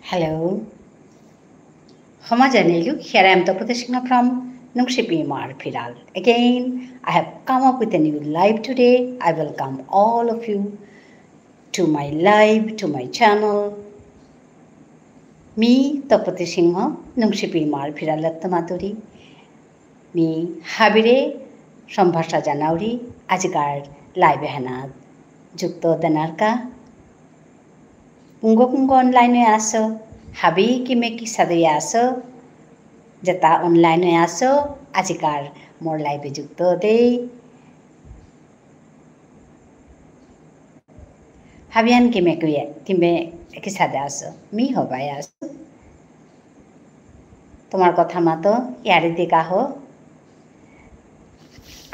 Hello, Homogenelu. Here I am, Tapatashina from Nungshipi Firal. Again, I have come up with a new live today. I welcome all of you to my live, to my channel. Me, Tapati Singha, Nungshipi Firal Lattamaturi. Me, Habire, Shambhasha Janauri, Ajigar, Live Hanad, Jukto Danarka. Kungo online aso, Habi Kimeki Sadayaso. Jata online aso আজিকার মোর লাইভে যুক্ত দেই হাবিয়ান কিমে কি সাদে আসো me হবাই আসো তোমার কথা মাতো ইয়ারে দিকা হো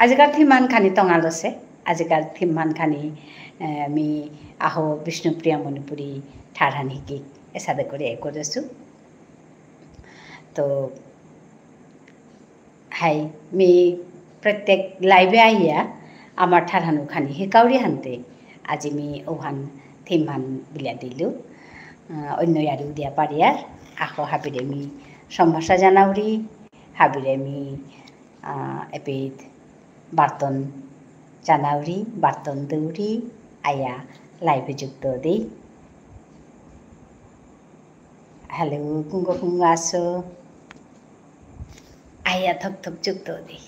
আজিকার থিমান খানি টঙালছে আজিকার থিমান খানি মি আহো বিষ্ণুপ্রিয়া মণিপুরী ঠাড়ান হিকি এসাদে করে করেছো তো हाय मी प्रत्येक लाइव आइया आमार ठारहानु खानी हिकाउरी हानते আজি मी ओहान थीमान बिलिया दिलु अन्य यारि उदिया पारियार आखो हाबिरे मी सम्भाषा जानाउरी हाबिरे मी एपित बार्तन जानाउरी बार्तन दौरी आया लाइभे जुक्त देई हेलो कुंगो कुंगो आसो आया थक थक जुक्त देई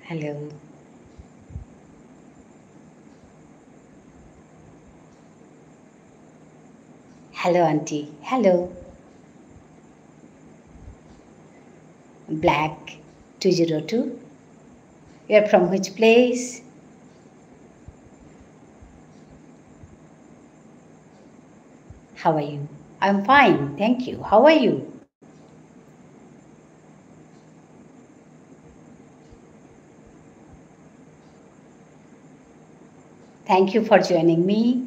Hello. Hello, Auntie. Hello. Black 202. You're from which place? How are you? I'm fine, thank you. How are you? Thank you for joining me.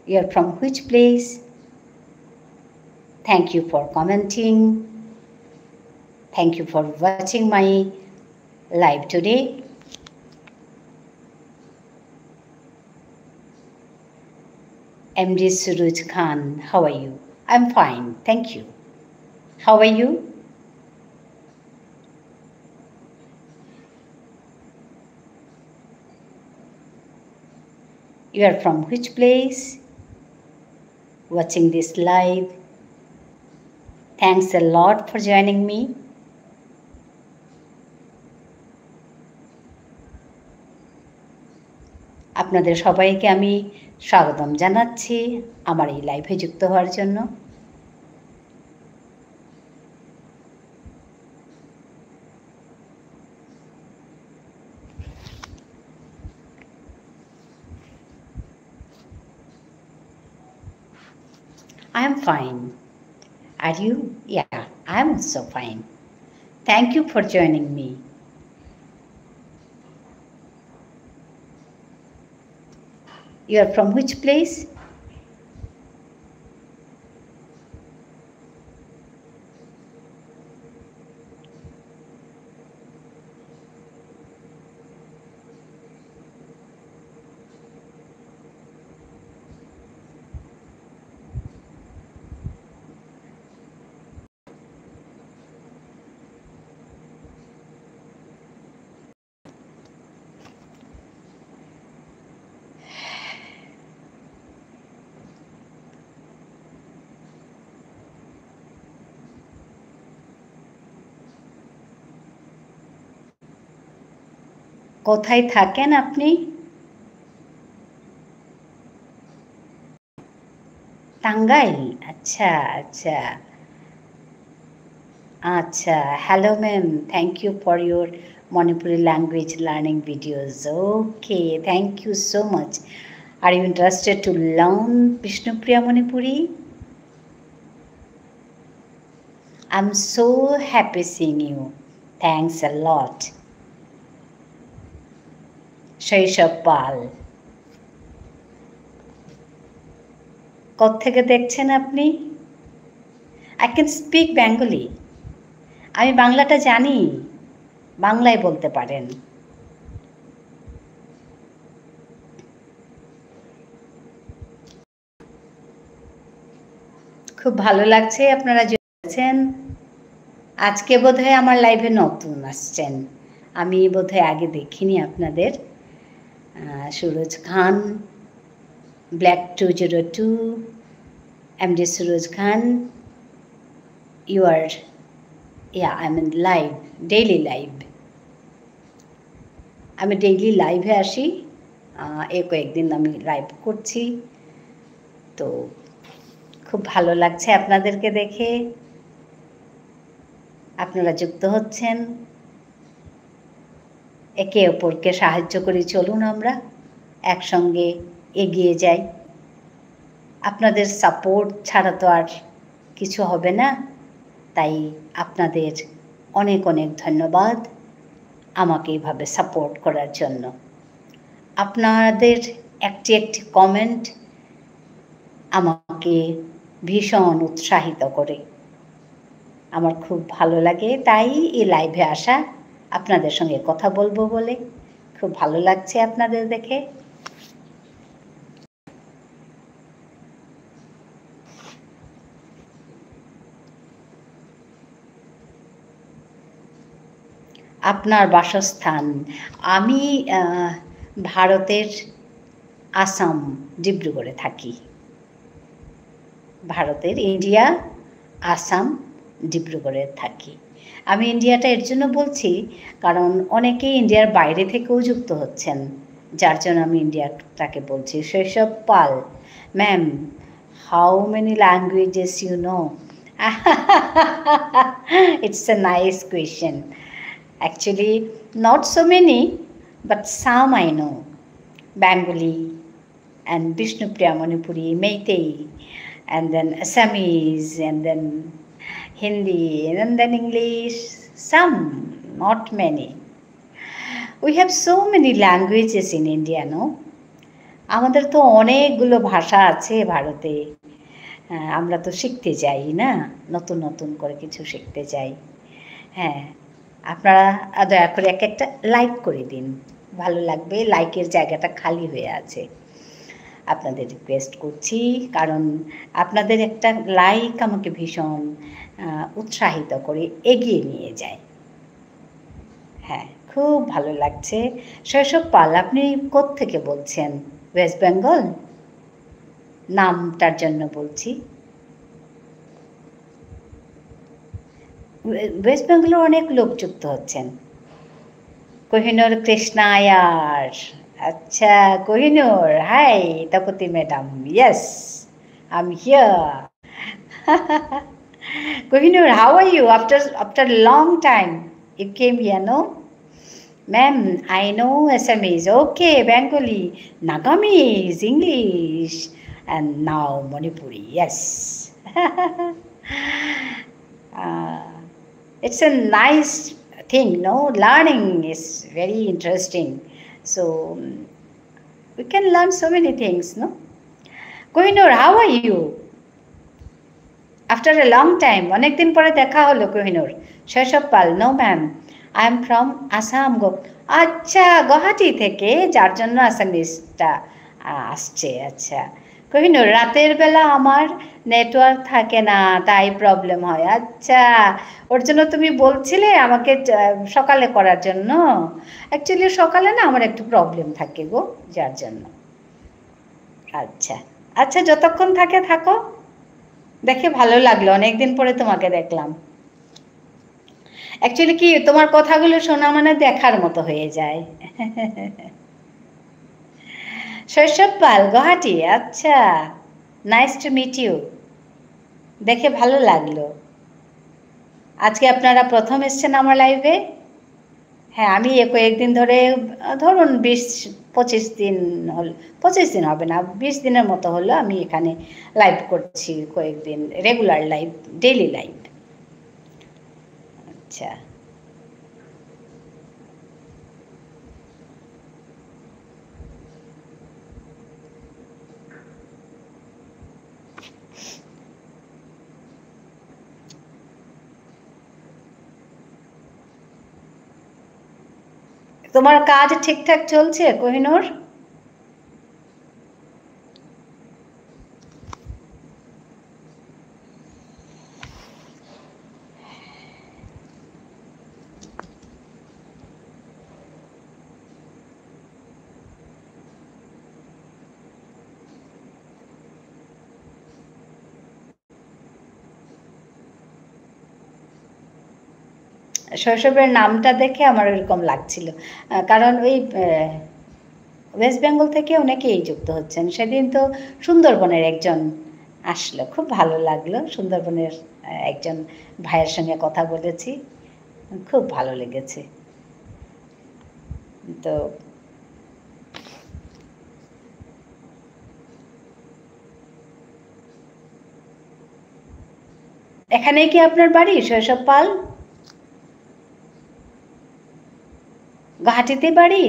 You're from which place? Thank you for commenting. Thank you for watching my live today. MD Suraj Khan, how are you? I'm fine, thank you. How are you? You are from which place? Watching this live. Thanks a lot for joining me. আপনাদের সবাইকে আমি স্বাগতম জানাচ্ছি আমার এই লাইভে যুক্ত হওয়ার জন্য I am fine. Are you? Yeah, I am also fine. Thank you for joining me. You are from which place? কোথায় থাকেন আপনি? টাঙ্গাইল। আচ্ছা আচ্ছা আচ্ছা। Hello ma'am, thank you for your Manipuri language learning videos. Okay, thank you so much. Are you interested to learn Bishnupriya Manipuri? I'm so happy seeing you. Thanks a lot. শৈশব পাল, কোত্থেকে দেখছেন আপনি? I can speak Bengali. আমি বাংলাটা জানি, বাংলায় বলতে পারেন। খুব ভালো লাগছে আপনারা জুড়েছেন। আজকে বোধহয় আমার লাইভে নতুন আসছেন, আমি বোধহয় আগে দেখিনি আপনাদের। সুরজ খান, black 202, MD Suraj Khan, you are, yeah, I'm in live, daily live. আমি ডেইলি লাইভে আসি, এই কয়েকদিন আমি লাইভ করছি, তো খুব ভালো লাগছে আপনাদেরকে দেখে। আপনারা যুক্ত হচ্ছেন, একে অপরকে সাহায্য করে চলুন, আমরা একসঙ্গে এগিয়ে যাই। আপনাদের সাপোর্ট ছাড়া তো আর কিছু হবে না, তাই আপনাদের অনেক অনেক ধন্যবাদ আমাকে এইভাবে সাপোর্ট করার জন্য। আপনাদের একটি একটি কমেন্ট আমাকে ভীষণ উৎসাহিত করে, আমার খুব ভালো লাগে, তাই এই লাইভে আসা, আপনাদের সঙ্গে কথা বলবো বলে। খুব ভালো লাগছে আপনাদের দেখে। আপনার বাসস্থান? আমি ভারতের আসাম, ডিব্রুগড়ে থাকি। ভারতের ইন্ডিয়া, আসাম, ডিব্রুগড়ে থাকি। আমি ইন্ডিয়াটা এর জন্য বলছি কারণ অনেকেই ইন্ডিয়ার বাইরে থেকেও যুক্ত হচ্ছেন, যার জন্য আমি ইন্ডিয়াটাকে বলছি। Shoishob Pal, ma'am, how many languages you know? It's a nice question. Actually, not so many, but some I know. Bengali and Bishnupriya Manipuri, Meitei, and then Assamese, and then Hindi, and then English. Some, not many. We have so many languages in India, no? আমাদের তো অনেকগুলো ভাষা আছে ভারতে, আমরা তো শিখতে যাই না, নতুন নতুন করে কিছু শিখতে যাই। হ্যাঁ, আপনারা দয়া করে এক একটা লাইক করে দিন, ভালো লাগবে। লাইকের জায়গাটা খালি হয়ে আছে, আপনাদের রিকোয়েস্ট করছি, কারণ আপনাদের একটা লাইক আমাকে ভীষণ উৎসাহিত করে এগিয়ে নিয়ে যায়। হ্যাঁ, খুব ভালো লাগছে। শৈশব পাল, আপনি কোত্থেকে বলছেন? ওয়েস্ট বেঙ্গল? নামটার জন্য বলছি। ওয়েস্ট বেঙ্গলে অনেক লোক যুক্ত হচ্ছেন। কোহিনুর কৃষ্ণায়ার, আচ্ছা Kohinoor, hi Tapati madam, yes I am here. Kohinoor, how are you? After a long time you came here, no? Ma'am, I know Assamese, okay, Bengali, Nagamis, English, and now Manipuri, yes. It's a nice thing, no? Learning is very interesting. So we can learn so many things, no? Kohinoor, how are you? After a long time, অনেক দিন পরে দেখা হলো Kohinoor. Shoishob Pal, no ma'am, I am from Assam. আচ্ছা, গুয়াহাটি থেকে, যার জন্য আসামিসটা আসছে। আচ্ছা কোহিনুর, রাতের বেলা আমার নেটওয়ার্ক থাকে না, তাই প্রবলেম হয়। আচ্ছা, ওর জন্য তুমি বলছিলে আমাকে সকালে করার জন্য। অ্যাকচুয়ালি সকালে না আমার একটু প্রবলেম থাকে গো, যার জন্য। আচ্ছা আচ্ছা, যতক্ষণ থাকে থাকো, দেখে ভালো লাগলো, অনেকদিন পরে তোমাকে দেখলাম। অ্যাকচুয়ালি কি তোমার কথাগুলো শোনা মানে দেখার মতো হয়ে যায়। শৈশব পাল, গুয়াহাটি, আচ্ছা, নাইস টু মিট ইউ। দেখে ভালো লাগলো। আজকে আপনারা প্রথম এসছেন আমার লাইভে। হ্যাঁ, আমি কয়েকদিন ধরে, ধরুন 20-25 দিন হল, 25 দিন হবে না, 20 দিনের মতো হলো আমি এখানে লাইভ করছি, কয়েকদিন রেগুলার লাইভ, ডেইলি লাইভ। আচ্ছা, তোমার কাজ ঠিকঠাক চলছে কোহিনূর? শৈশবের নামটা দেখে আমার এরকম লাগছিল, কারণ ওই ওয়েস্ট বেঙ্গল থেকে অনেকেই যুক্ত হচ্ছেন। সেদিন তো সুন্দরবনের একজন আসলো, খুব ভালো লাগলো। সুন্দরবনের একজন ভাইয়ের সঙ্গে কথা বলেছি, খুব ভালো লেগেছে। তো এখানেই কি আপনার বাড়ি শৈশব পাল? গুয়াহাটিতে বাড়ি?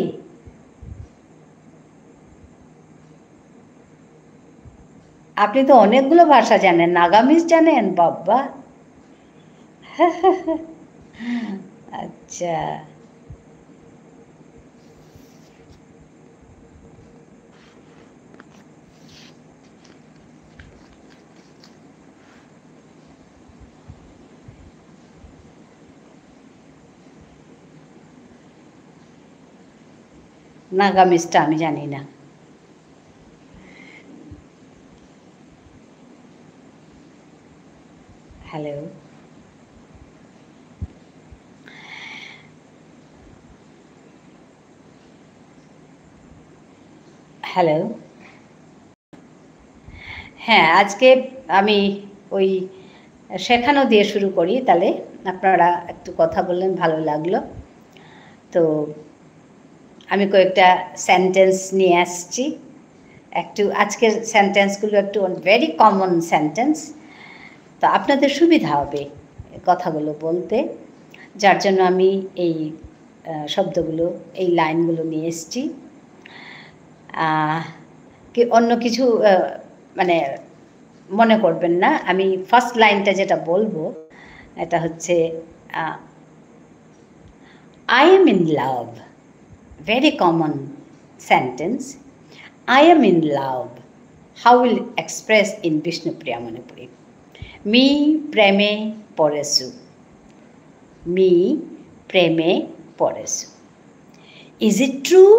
আপনি তো অনেকগুলো ভাষা জানেন, নাগামিজ জানেন, বাবা। আচ্ছা, নাগামিজটা আমি জানি না। Hello, hello. হ্যাঁ, আজকে আমি ওই শেখানো দিয়ে শুরু করি, তাহলে আপনারা একটু কথা বললেন, ভালো লাগলো। তো আমি কয়েকটা সেন্টেন্স নিয়ে আসছি, একটু আজকের সেন্টেন্সগুলো একটু ভেরি কমন সেন্টেন্স, তো আপনাদের সুবিধা হবে কথাগুলো বলতে, যার জন্য আমি এই শব্দগুলো, এই লাইনগুলো নিয়ে এসছি। অন্য কিছু মানে মনে করবেন না। আমি ফার্স্ট লাইনটা যেটা বলবো এটা হচ্ছে I am in love. Very common sentence. I am in love. How will express in Vishnupriya Manipuri? Mi preme poresu. Mi preme poresu. Is it true?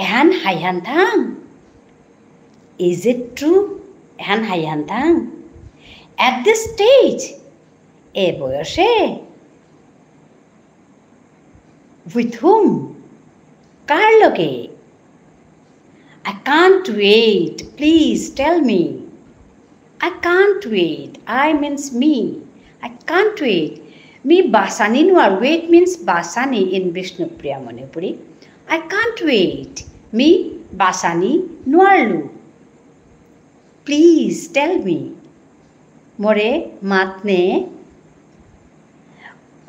Ehan hayanthang. Is it true? Ehan hayanthang. At this stage, e boyoshe. With whom? Kar loge? I can't wait. Please tell me. I can't wait. I means me. I can't wait. Me basani nuar. Wait means basani in Vishnupriya Manipuri. I can't wait. Me basani nuarlu. Please tell me. More matne.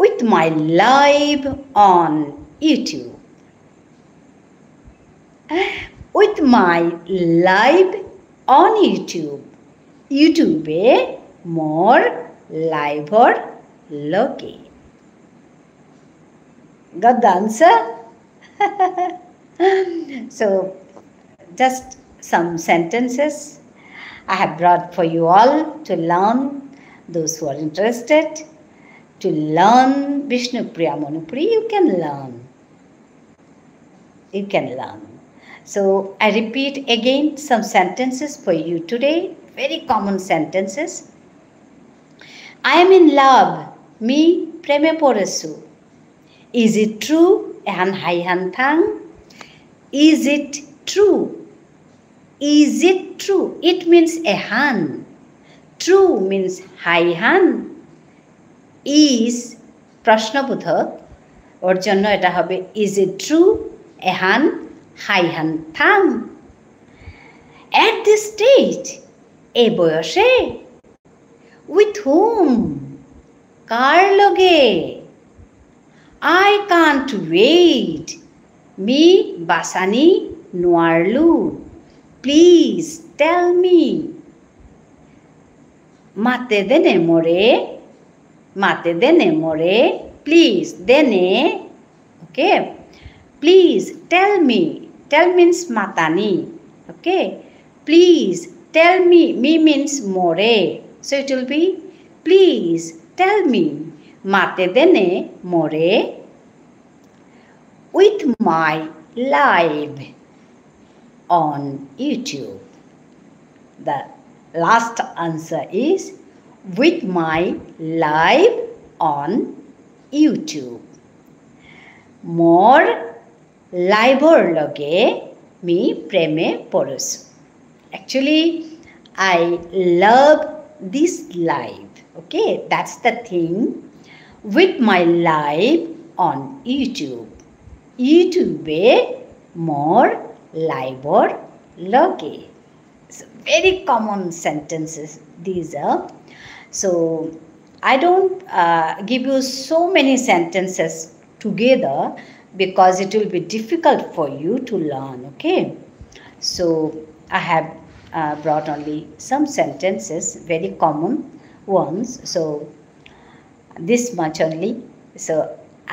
With my live on YouTube. With my live on YouTube. YouTube more live or loki. Got the answer? So just some sentences I have brought for you all to learn, those who are interested to learn Vishnupriya Manipuri, you can learn. You can learn. So I repeat again some sentences for you today, very common sentences. I am in love. মি প্রেমে পড়েছো। Is it true? এহান হাই হান থাং। Is it true? Is it true? It means এহান, true means হাই হান। ইজ প্রশ্নবোধক, ওর জন্য এটা হবে ইজ ইট ট্রু এহান হাই হান থাং। At this stage, এ বয়সে, with whom? কার লগে? I can't wait. মি বাসানি নোয়ারলু। Please tell me. মাতে দেনে মোরে, মাতে দেনে মোরে, please দেনে, okay? Please tell me. Tell means matani, okay? Please tell me. Me means more. So it will be please tell me. Mate dene more. With my live on YouTube. The last answer is with my live on YouTube. More লাইভর লগে me প্রেমে পড়েছো। Actually, I love this live. Okay, that's the thing. With my live on YouTube. YouTube more লাইভর লগে. So very common sentences these are. So I don't give you so many sentences together because it will be difficult for you to learn, okay? So I have brought only some sentences, very common ones, so this much only. So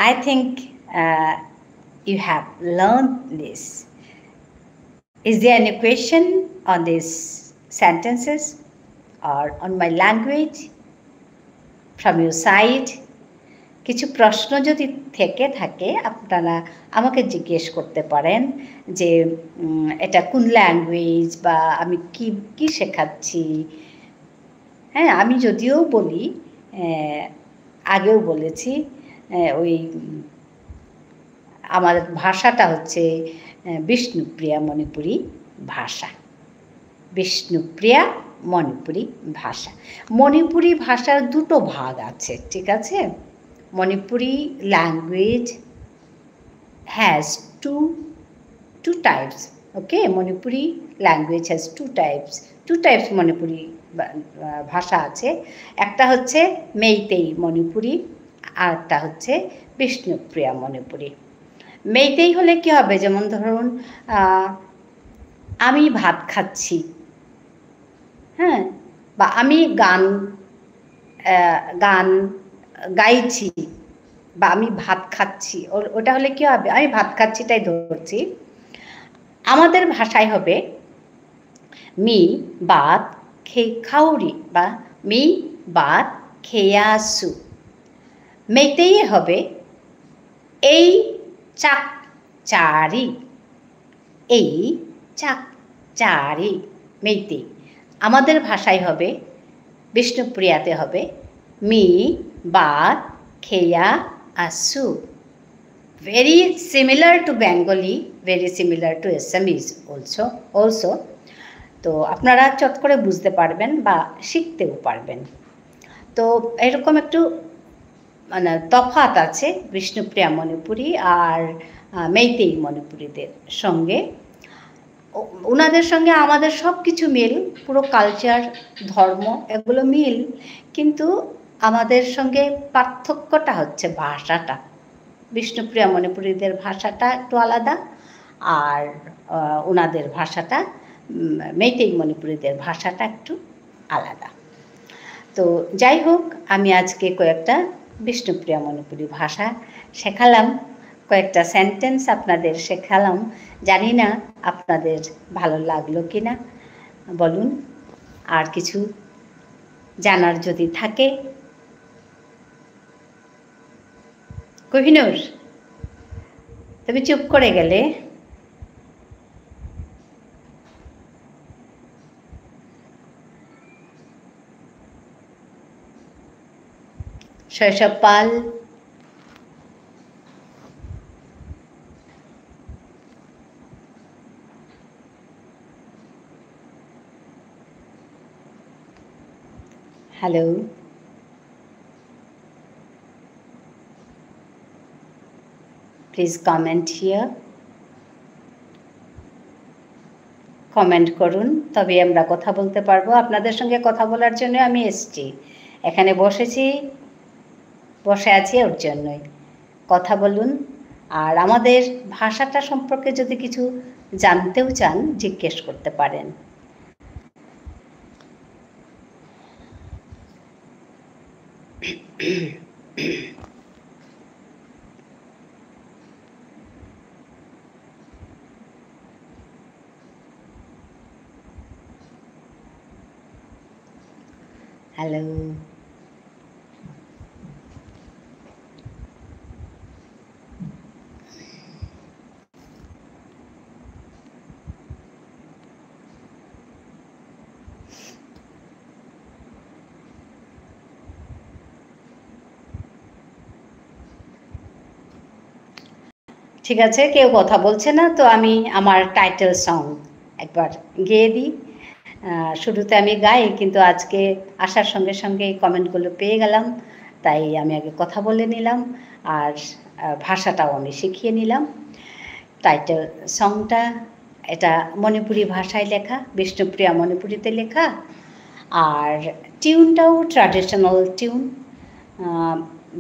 I think you have learned this. Is there any question on these sentences or on my language from your side? কিছু প্রশ্ন যদি থেকে থাকে আপনারা আমাকে জিজ্ঞেস করতে পারেন যে এটা কোন ল্যাঙ্গুয়েজ বা আমি কি কি শেখাচ্ছি। হ্যাঁ, আমি যদিও বলি, আগেও বলেছি, ওই আমার ভাষাটা হচ্ছে বিষ্ণুপ্রিয়া মণিপুরী ভাষা। বিষ্ণুপ্রিয়া মণিপুরী ভাষা। মণিপুরী ভাষার দুটো ভাগ আছে, ঠিক আছে? Manipuri language has two types. Okay, Manipuri language has two types. Two types Manipuri ভাষা আছে। একটা হচ্ছে মেইতেই মণিপুরি, আর একটা হচ্ছে বিষ্ণুপ্রিয়া মণিপুরি। মেইতেই হলে কি হবে, যেমন ধরুন আমি ভাত খাচ্ছি, হ্যাঁ, বা আমি গান গাইছি, বা আমি ভাত খাচ্ছি, ওটা হলে কি হবে, আমি ভাত খাচ্ছিটাই ধরছি। আমাদের ভাষায় হবে মি বাত খাউরি বা মি বাত খেয়াসু। মেইতেই হবে এই চাক চারি, এই চাক চারি মেইতেই। আমাদের ভাষায় হবে, বিষ্ণুপ্রিয়াতে হবে মি বাত খেয়া আসু। Very similar to Bengali, very similar to Assamese also. তো আপনারা চট করে বুঝতে পারবেন বা শিখতেও পারবেন। তো এরকম একটু মানে তফাৎ আছে বিষ্ণুপ্রিয়া মণিপুরী আর মেইতেই মণিপুরীদের সঙ্গে। ওনাদের সঙ্গে আমাদের সব কিছু মিল, পুরো কালচার, ধর্ম, এগুলো মিল, কিন্তু আমাদের সঙ্গে পার্থক্যটা হচ্ছে ভাষাটা। বিষ্ণুপ্রিয়া মণিপুরীদের ভাষাটা একটু আলাদা, আর ওনাদের ভাষাটা, মেইতেই মণিপুরীদের ভাষাটা একটু আলাদা। তো যাই হোক, আমি আজকে কয়েকটা বিষ্ণুপ্রিয়া মণিপুরী ভাষা শেখালাম, কয়েকটা সেন্টেন্স আপনাদের শেখালাম। জানি না আপনাদের ভালো লাগলো কি না, বলুন। আর কিছু জানার যদি থাকে। কোহিনূর, তুমি চুপ করে গেলে। Shoishob Pal, hello, please comment here, comment করুন, তবে আমরা কথা বলতে পারবো। আপনাদের সঙ্গে কথা বলার জন্য আমি এসেছি, এখানে বসে আছি ওর জন্যই। কথা বলুন, আর আমাদের ভাষাটা সম্পর্কে যদি কিছু জানতেও চান জিজ্ঞেস করতে পারেন। হ্যালো, ঠিক আছে, কেউ কথা বলছে না, তো আমি আমার টাইটেল সং একবার গেয়ে দিই। শুরুতে আমি গাই, কিন্তু আজকে আসার সঙ্গে সঙ্গে এই কমেন্টগুলো পেয়ে গেলাম, তাই আমি আগে কথা বলে নিলাম, আর ভাষাটাও আমি শিখিয়ে নিলাম। টাইটেল সংটা এটা মণিপুরি ভাষায় লেখা, বিষ্ণুপ্রিয়া মণিপুরিতে লেখা, আর টিউনটাও ট্র্যাডিশনাল টিউন,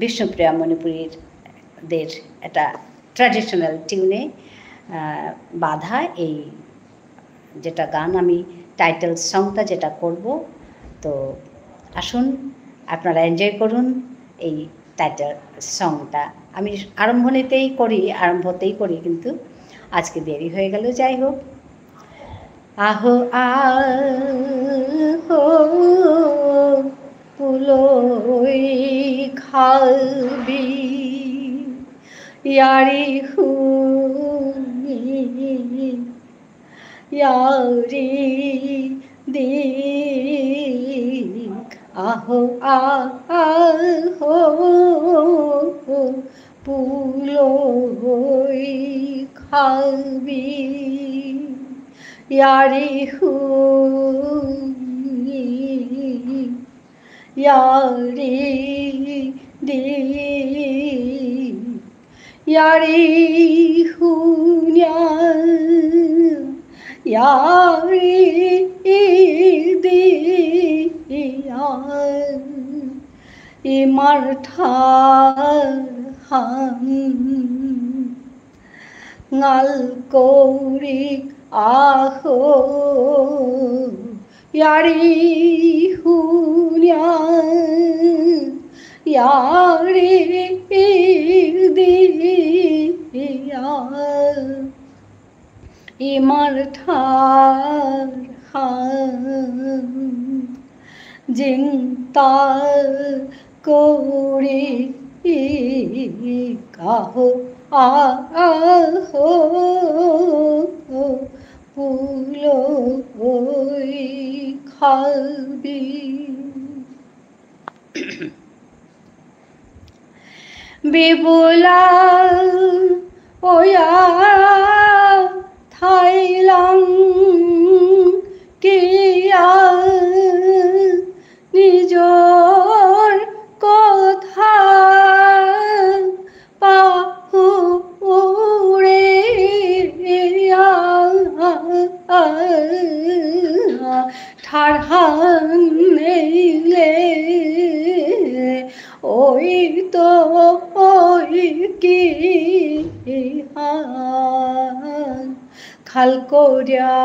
বিষ্ণুপ্রিয়া মণিপুরীদের একটা ট্র্যাডিশনাল টিউনে বাঁধা এই যেটা গান, আমি টাইটেল সংটা যেটা করব, তো আসুন আপনারা এনজয় করুন এই টাইটেল সংটা। আমি আরম্ভতেই করি, কিন্তু আজকে দেরি হয়ে গেল। যাই হোক, আহো আহো পুলই খাবি ইয়ারি হুনি ইয়ারি দিক, আহো আহো পুলই খাবি ইয়ারি হুনি ইয়ারি দিক, ইয়ারি হুনিয়া ইয়ারি দিয়া ইমার ঠার হাম ngal kourik aho yari hunya yari diya imar thar ham jingta kori kaho আহো পুলই খাবি। বিপুলা ওয়া থাইলাং কিয়া নিজর কথা পাহুরে ঠারহান নেইলে ওই তো ওই কি খাল করিয়া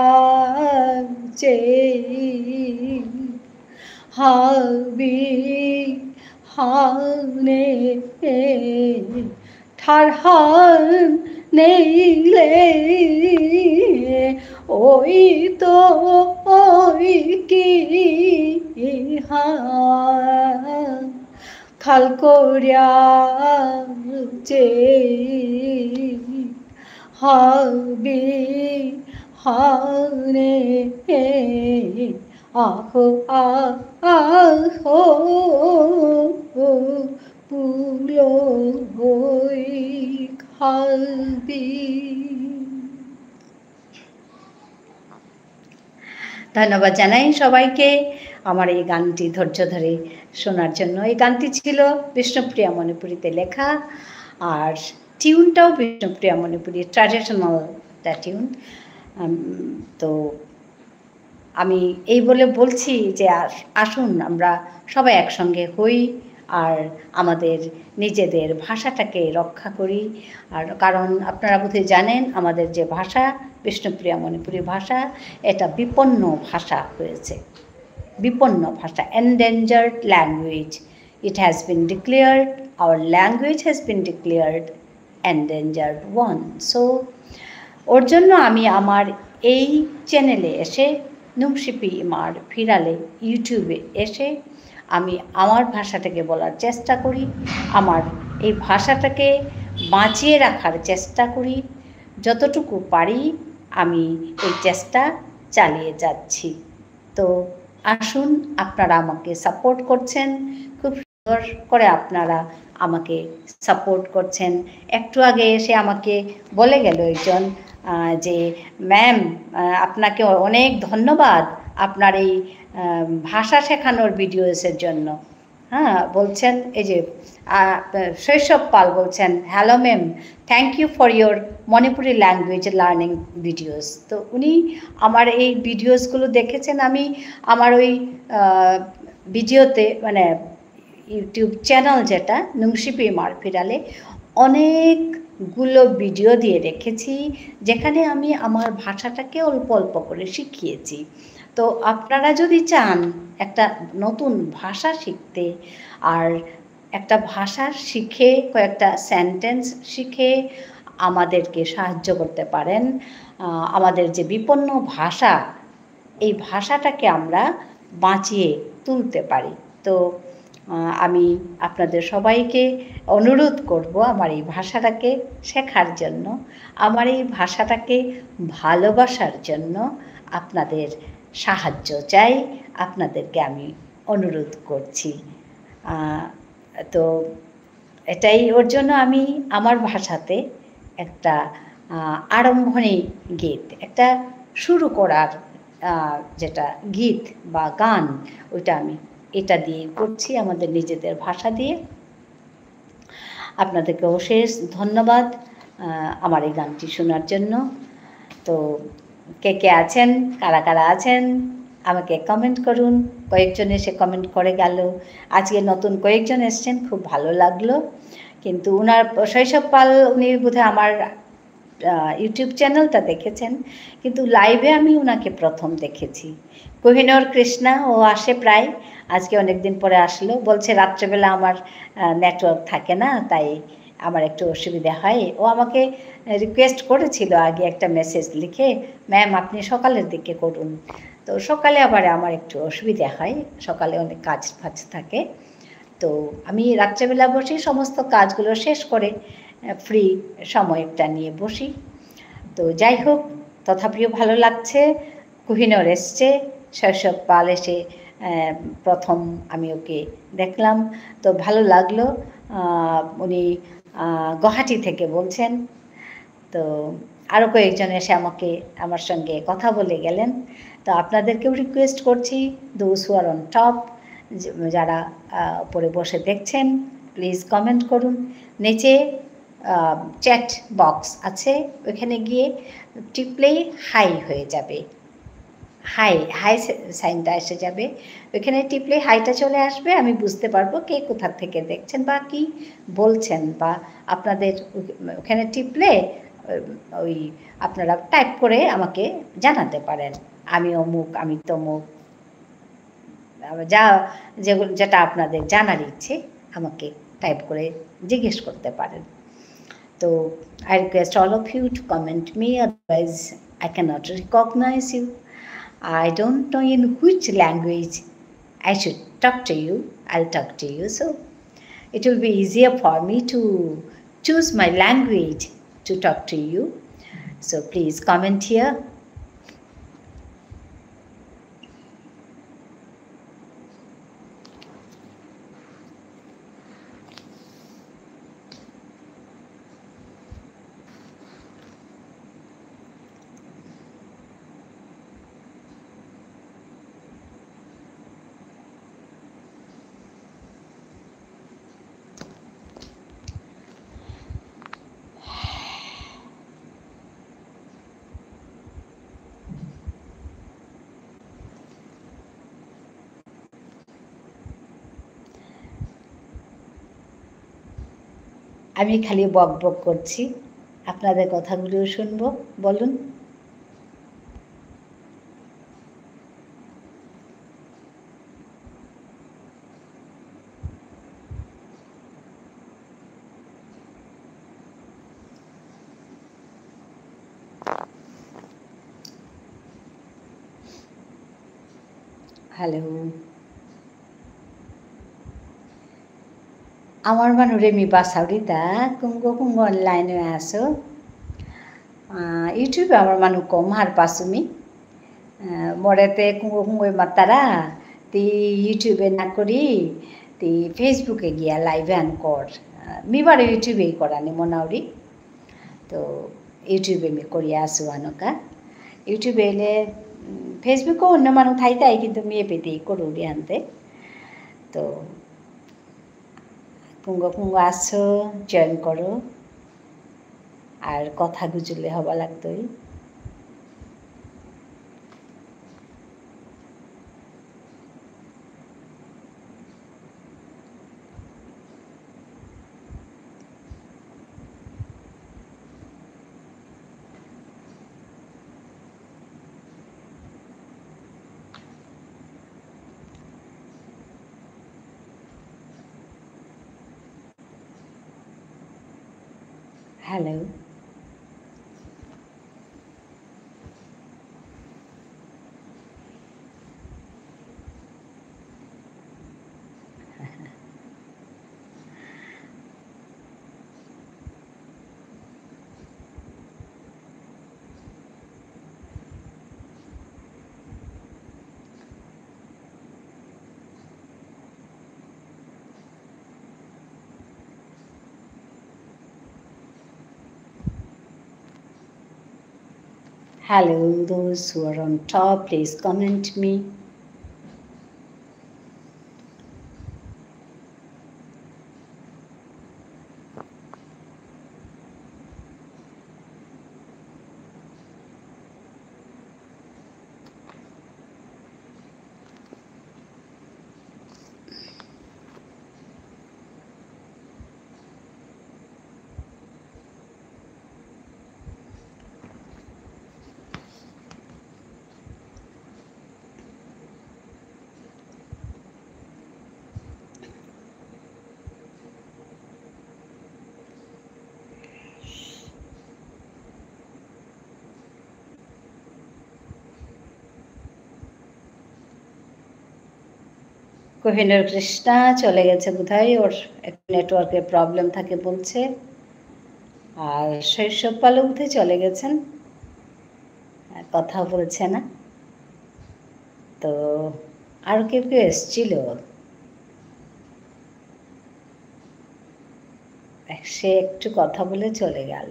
চে হাবি হানে ঠারহান নেইলে ওই তো ওই কি খাল করিয়া চে হাবি হানে আহো আহো পুলো হই খালবি। ধন্যবাদ জানাই সবাইকে আমার এই গানটি ধৈর্য ধরে শোনার জন্য। এই গানটি ছিল বিষ্ণুপ্রিয়া মণিপুরীতে লেখা, আর টিউনটাও বিষ্ণুপ্রিয়া মণিপুরী ট্র্যাডিশনাল একটা টিউন। তো আমি এই বলে বলছি যে আসুন আমরা সবাই একসঙ্গে হই আর আমাদের নিজেদের ভাষাটাকে রক্ষা করি। আর কারণ আপনারা বোধহয় জানেন আমাদের যে ভাষা বিষ্ণুপ্রিয়া মণিপুরী ভাষা, এটা বিপন্ন ভাষা হয়েছে, বিপন্ন ভাষা, endangered language. It has been declared, our language has been declared endangered one. So ওর জন্য আমি আমার এই চ্যানেলে এসে নুংশিপি মার ফিরালে ইউটিউবে এসে আমি আমার ভাষাটাকে বলার চেষ্টা করি, আমার এই ভাষাটাকে বাঁচিয়ে রাখার চেষ্টা করি, যতটুকু পারি আমি এই চেষ্টা চালিয়ে যাচ্ছি। তো আসুন, আপনারা আমাকে সাপোর্ট করছেন, খুব সুন্দর করে আপনারা আমাকে সাপোর্ট করছেন। একটু আগে এসে আমাকে বলে গেল একজন যে ম্যাম আপনাকে অনেক ধন্যবাদ আপনার এই ভাষা শেখানোর ভিডিওসের জন্য। হ্যাঁ, বলছেন এই যে শৈশব পাল বলছেন, hello ma'am, thank you for your Manipuri language learning videos. তো উনি আমার এই ভিডিওসগুলো দেখেছেন। আমি আমার ওই ভিডিওতে মানে ইউটিউব চ্যানেল যেটা নুংশিপি মার ফিরালে অনেকগুলো ভিডিও দিয়ে রেখেছি যেখানে আমি আমার ভাষাটাকে অল্প অল্প করে শিখিয়েছি। তো আপনারা যদি চান একটা নতুন ভাষা শিখতে আর একটা ভাষা শিখে কয়েকটা সেন্টেন্স শিখে আমাদেরকে সাহায্য করতে পারেন, আমাদের যে বিপন্ন ভাষা এই ভাষাটাকে আমরা বাঁচিয়ে তুলতে পারি। তো আমি আপনাদের সবাইকে অনুরোধ করব আমার এই ভাষাটাকে শেখার জন্য, আমার এই ভাষাটাকে ভালোবাসার জন্য আপনাদের সাহায্য চাই, আপনাদেরকে আমি অনুরোধ করছি। তো এটাই ওর জন্য আমি আমার ভাষাতে একটা আরম্ভণী গীত, একটা শুরু করার যেটা গীত বা গান, ওইটা আমি এটা দিয়ে করছি আমাদের নিজেদের ভাষা দিয়ে। আপনাদেরকে অশেষ ধন্যবাদ আমার এই গানটি শোনার জন্য। তো কে কে আছেন, কারা কারা আছেন আমাকে কমেন্ট করুন। কয়েকজন এসে কমেন্ট করে গেল, আজকে নতুন কয়েকজন এসছেন, খুব ভালো লাগলো। কিন্তু ওনার শৈশব পাল উনি বোধহয় আমার ইউটিউব চ্যানেলটা দেখেছেন, কিন্তু লাইভে আমি ওনাকে প্রথম দেখেছি। কোহিনূর কৃষ্ণা, ও আসে প্রায়, আজকে অনেক দিন পরে আসলো, বলছে রাত্রেবেলা আমার নেটওয়ার্ক থাকে না, তাই আমার একটু অসুবিধা হয়। ও আমাকে রিকোয়েস্ট করেছিল আগে একটা মেসেজ লিখে, ম্যাম আপনি সকালের দিকে করুন। তো সকালে আবার আমার একটু অসুবিধা হয়, সকালে অনেক কাজ ফাজ থাকে। তো আমি রাত্রেবেলা বসি, সমস্ত কাজগুলো শেষ করে ফ্রি সময়টা নিয়ে বসি। তো যাই হোক, তথাপিও ভালো লাগছে। কোহিনূর এসছে, শৈশব পাল এসে প্রথম আমি ওকে দেখলাম, তো ভালো লাগলো। উনি গুয়াহাটি থেকে বলছেন। তো আরও কয়েকজন এসে আমার সঙ্গে কথা বলে গেলেন। তো আপনাদেরকেও রিকোয়েস্ট করছি, those who are on top, যারা উপরে বসে দেখছেন, প্লিজ কমেন্ট করুন। নিচে চ্যাট বক্স আছে, ওইখানে গিয়ে টিপলেই হাই হয়ে যাবে, হাই হাই সাইনটা এসে যাবে, ওইখানে টিপলেই হাইটা চলে আসবে, আমি বুঝতে পারবো কে কোথা থেকে দেখছেন বা কি বলছেন। বা আপনাদের ওখানে টিপলে ওই আপনারা টাইপ করে আমাকে জানাতে পারেন, আমি অমুক, আমি তমুক, যেটা আপনাদের জানার ইচ্ছে আমাকে টাইপ করে জিজ্ঞেস করতে পারেন। তো I request all of you to comment me, otherwise I cannot recognize you. I don't know in which language I should talk to you. I'll talk to you, so it will be easier for me to choose my language to talk to you. So please comment here. আমি খালি বক বক করছি, আপনাদের কথাগুলোও শুনবো। বলুন। Hello. Amar manure mi basaurita kungo online aso. YouTube amar manu kom har pasumi. Morete kungo matara ti YouTube na kori ti Facebook e gিয়া live an kor. Mi bare YouTube e korani monauri. তো ইউটিউবে আমি করি আসো আনকা ইউটিউবে এলে ফেসবুকও অন্য মানুষ থাইতাই কিন্তু মেয়ে পেতেই করুরি আনতে তো কুঙ্গ আসছো জয়েন করো আর কথা গুজলে হবা লাগতোই hello Hello, those who are on top, please comment me. Kohinoor Krishna চলে গেছে বোধহয় ওর একটু নেটওয়ার্কের প্রবলেম থাকে বলছে আর শৈশব পালু বোধহয় চলে গেছেন কথা বলছে না তো আর কেউ এসছিল সে একটু কথা বলে চলে গেল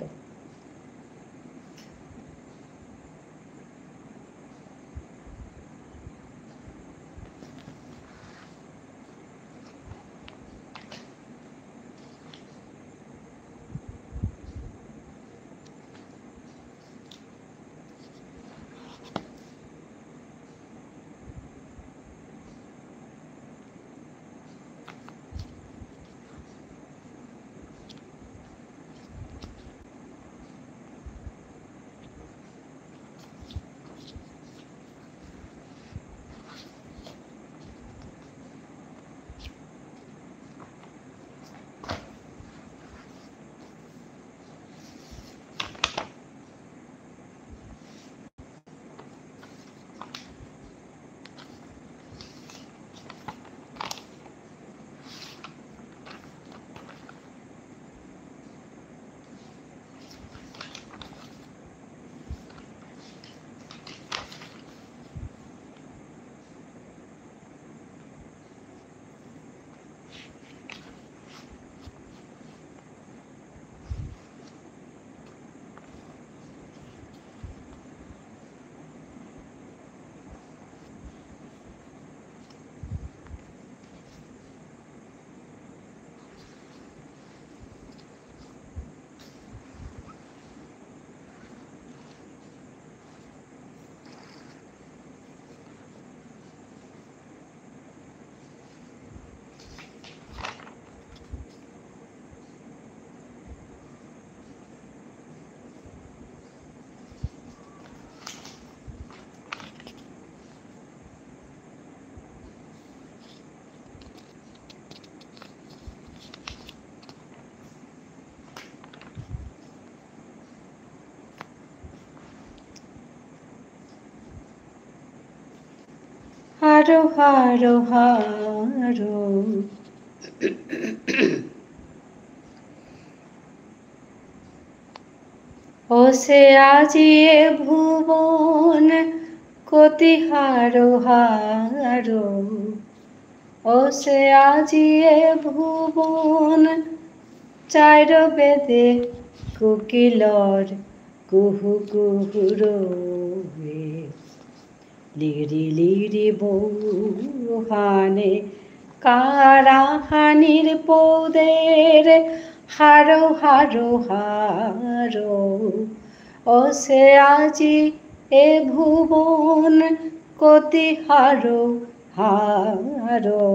হারো হারো হারো ও সে আজি এ ভুবন কতি হারো হারো ও সে আজি এ ভুবন চাইর বেদে কোকিলর কুহু কুহু রোবে লিরি লিরি বৌহানে কারাহানির পৌদের হারো হারো হারো ও সে আজি এ ভুবন কতি হারো হারো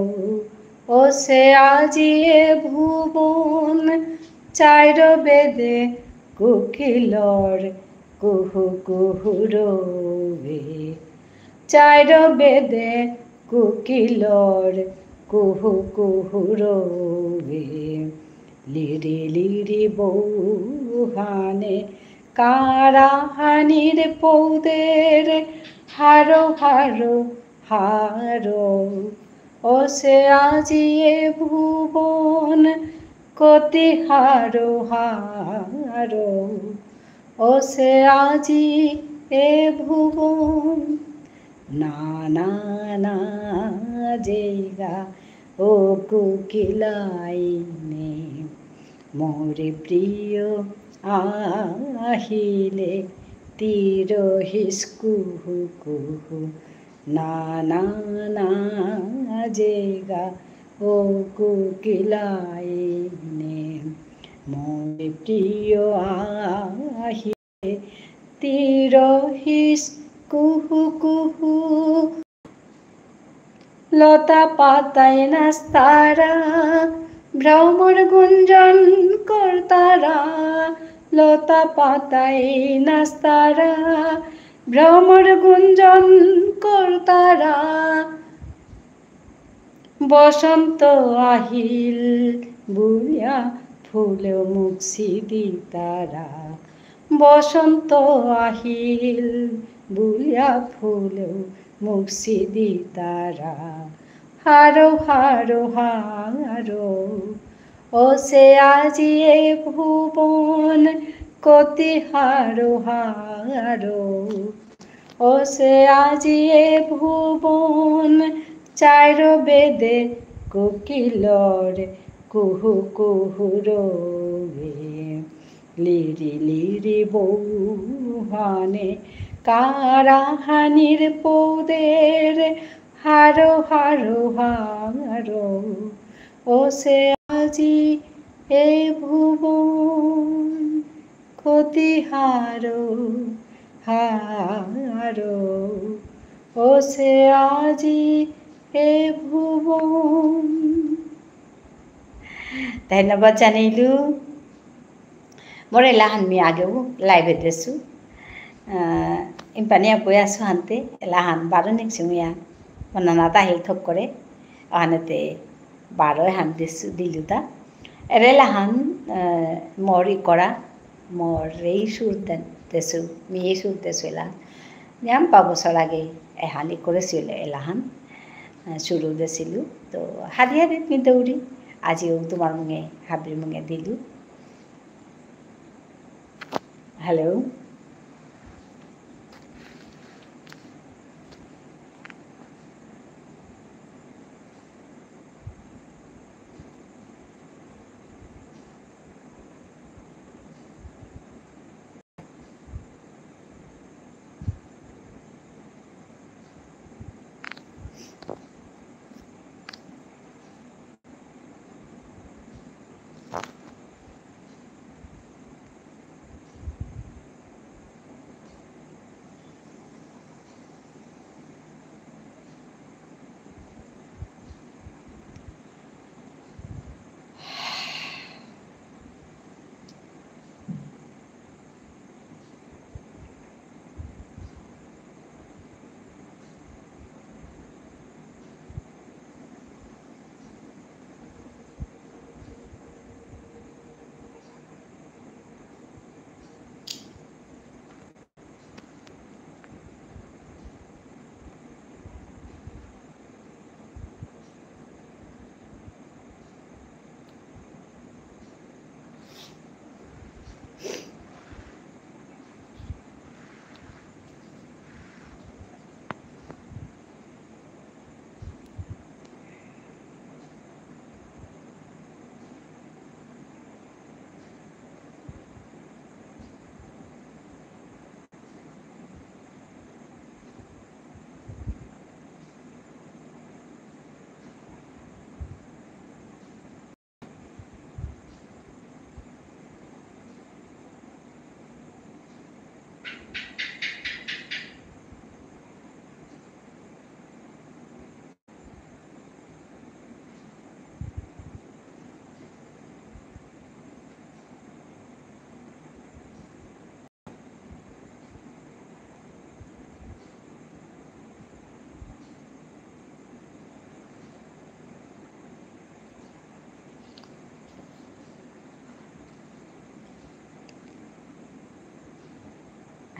ও সে আজি এ ভুবন চাইর বেদে কোকিলর কুহু কুহু রোবে চাইর বেদে কোকিলর কুহু কুহু রোবে লিরি লিরি বৌহানে কারাহানির পৌদের হারো হারো হারো ও সে আজি এ ভুবন কতি হারো হারো ও সে আজি এ ভুবন না না না জেগা ও কোকিলাইনে মোরে প্রিয় আহিলে তিরহিস কুহু কুহু না না না জেগা ও কোকিলাইনে মোরে প্রিয় আহিলে তিরহিস কুহু কুহু লতা পাতায় নাস্তারা ভ্রমর গুঞ্জন কর্তারা লতা পাতায় নাস্তারা ভ্রমর গুঞ্জন কর্তারা বসন্ত আহিল বুলিয়া ফুল মুক্সি দিতারা বসন্ত আহিল বুলিয়া ফুল মুক্সি দিতারা হারো হারো হারো ও সে আজি এ ভুবন কতি হারো হারো ও সে আজি এ ভুবন চাইর বেদে কোকিলর কুহু কুহু রোবে লিরি লিরি বৌহানে কারাহানির পৌদের হারো হারো হারো ও সে আজি এ ভুবন কতি হারো হারো ও সে আজি এ ভুবন। ধন্যবাদ জানাইলু মোৰ এলাহান মি আগেও লাইভ এড্ৰেছো ইম্পানিয়া বৈ আছোঁ হানতে এলাহান বারো নিকসুমিয়া মনানা তাহিল থক করে আহানেতে বারো হান দিলু তা এলাহান মোর ই করা মোর এই সুর দেশু মি এই সুর দেশু এলাহান নিয়াম 5 বছর আগে এহানি করেছিল এলাহান শুরু দেছিলু তো হারিয়ে মি দৌড়ি আজিও তোমার মুঙে হাবির মুঙে দিলু। হ্যালো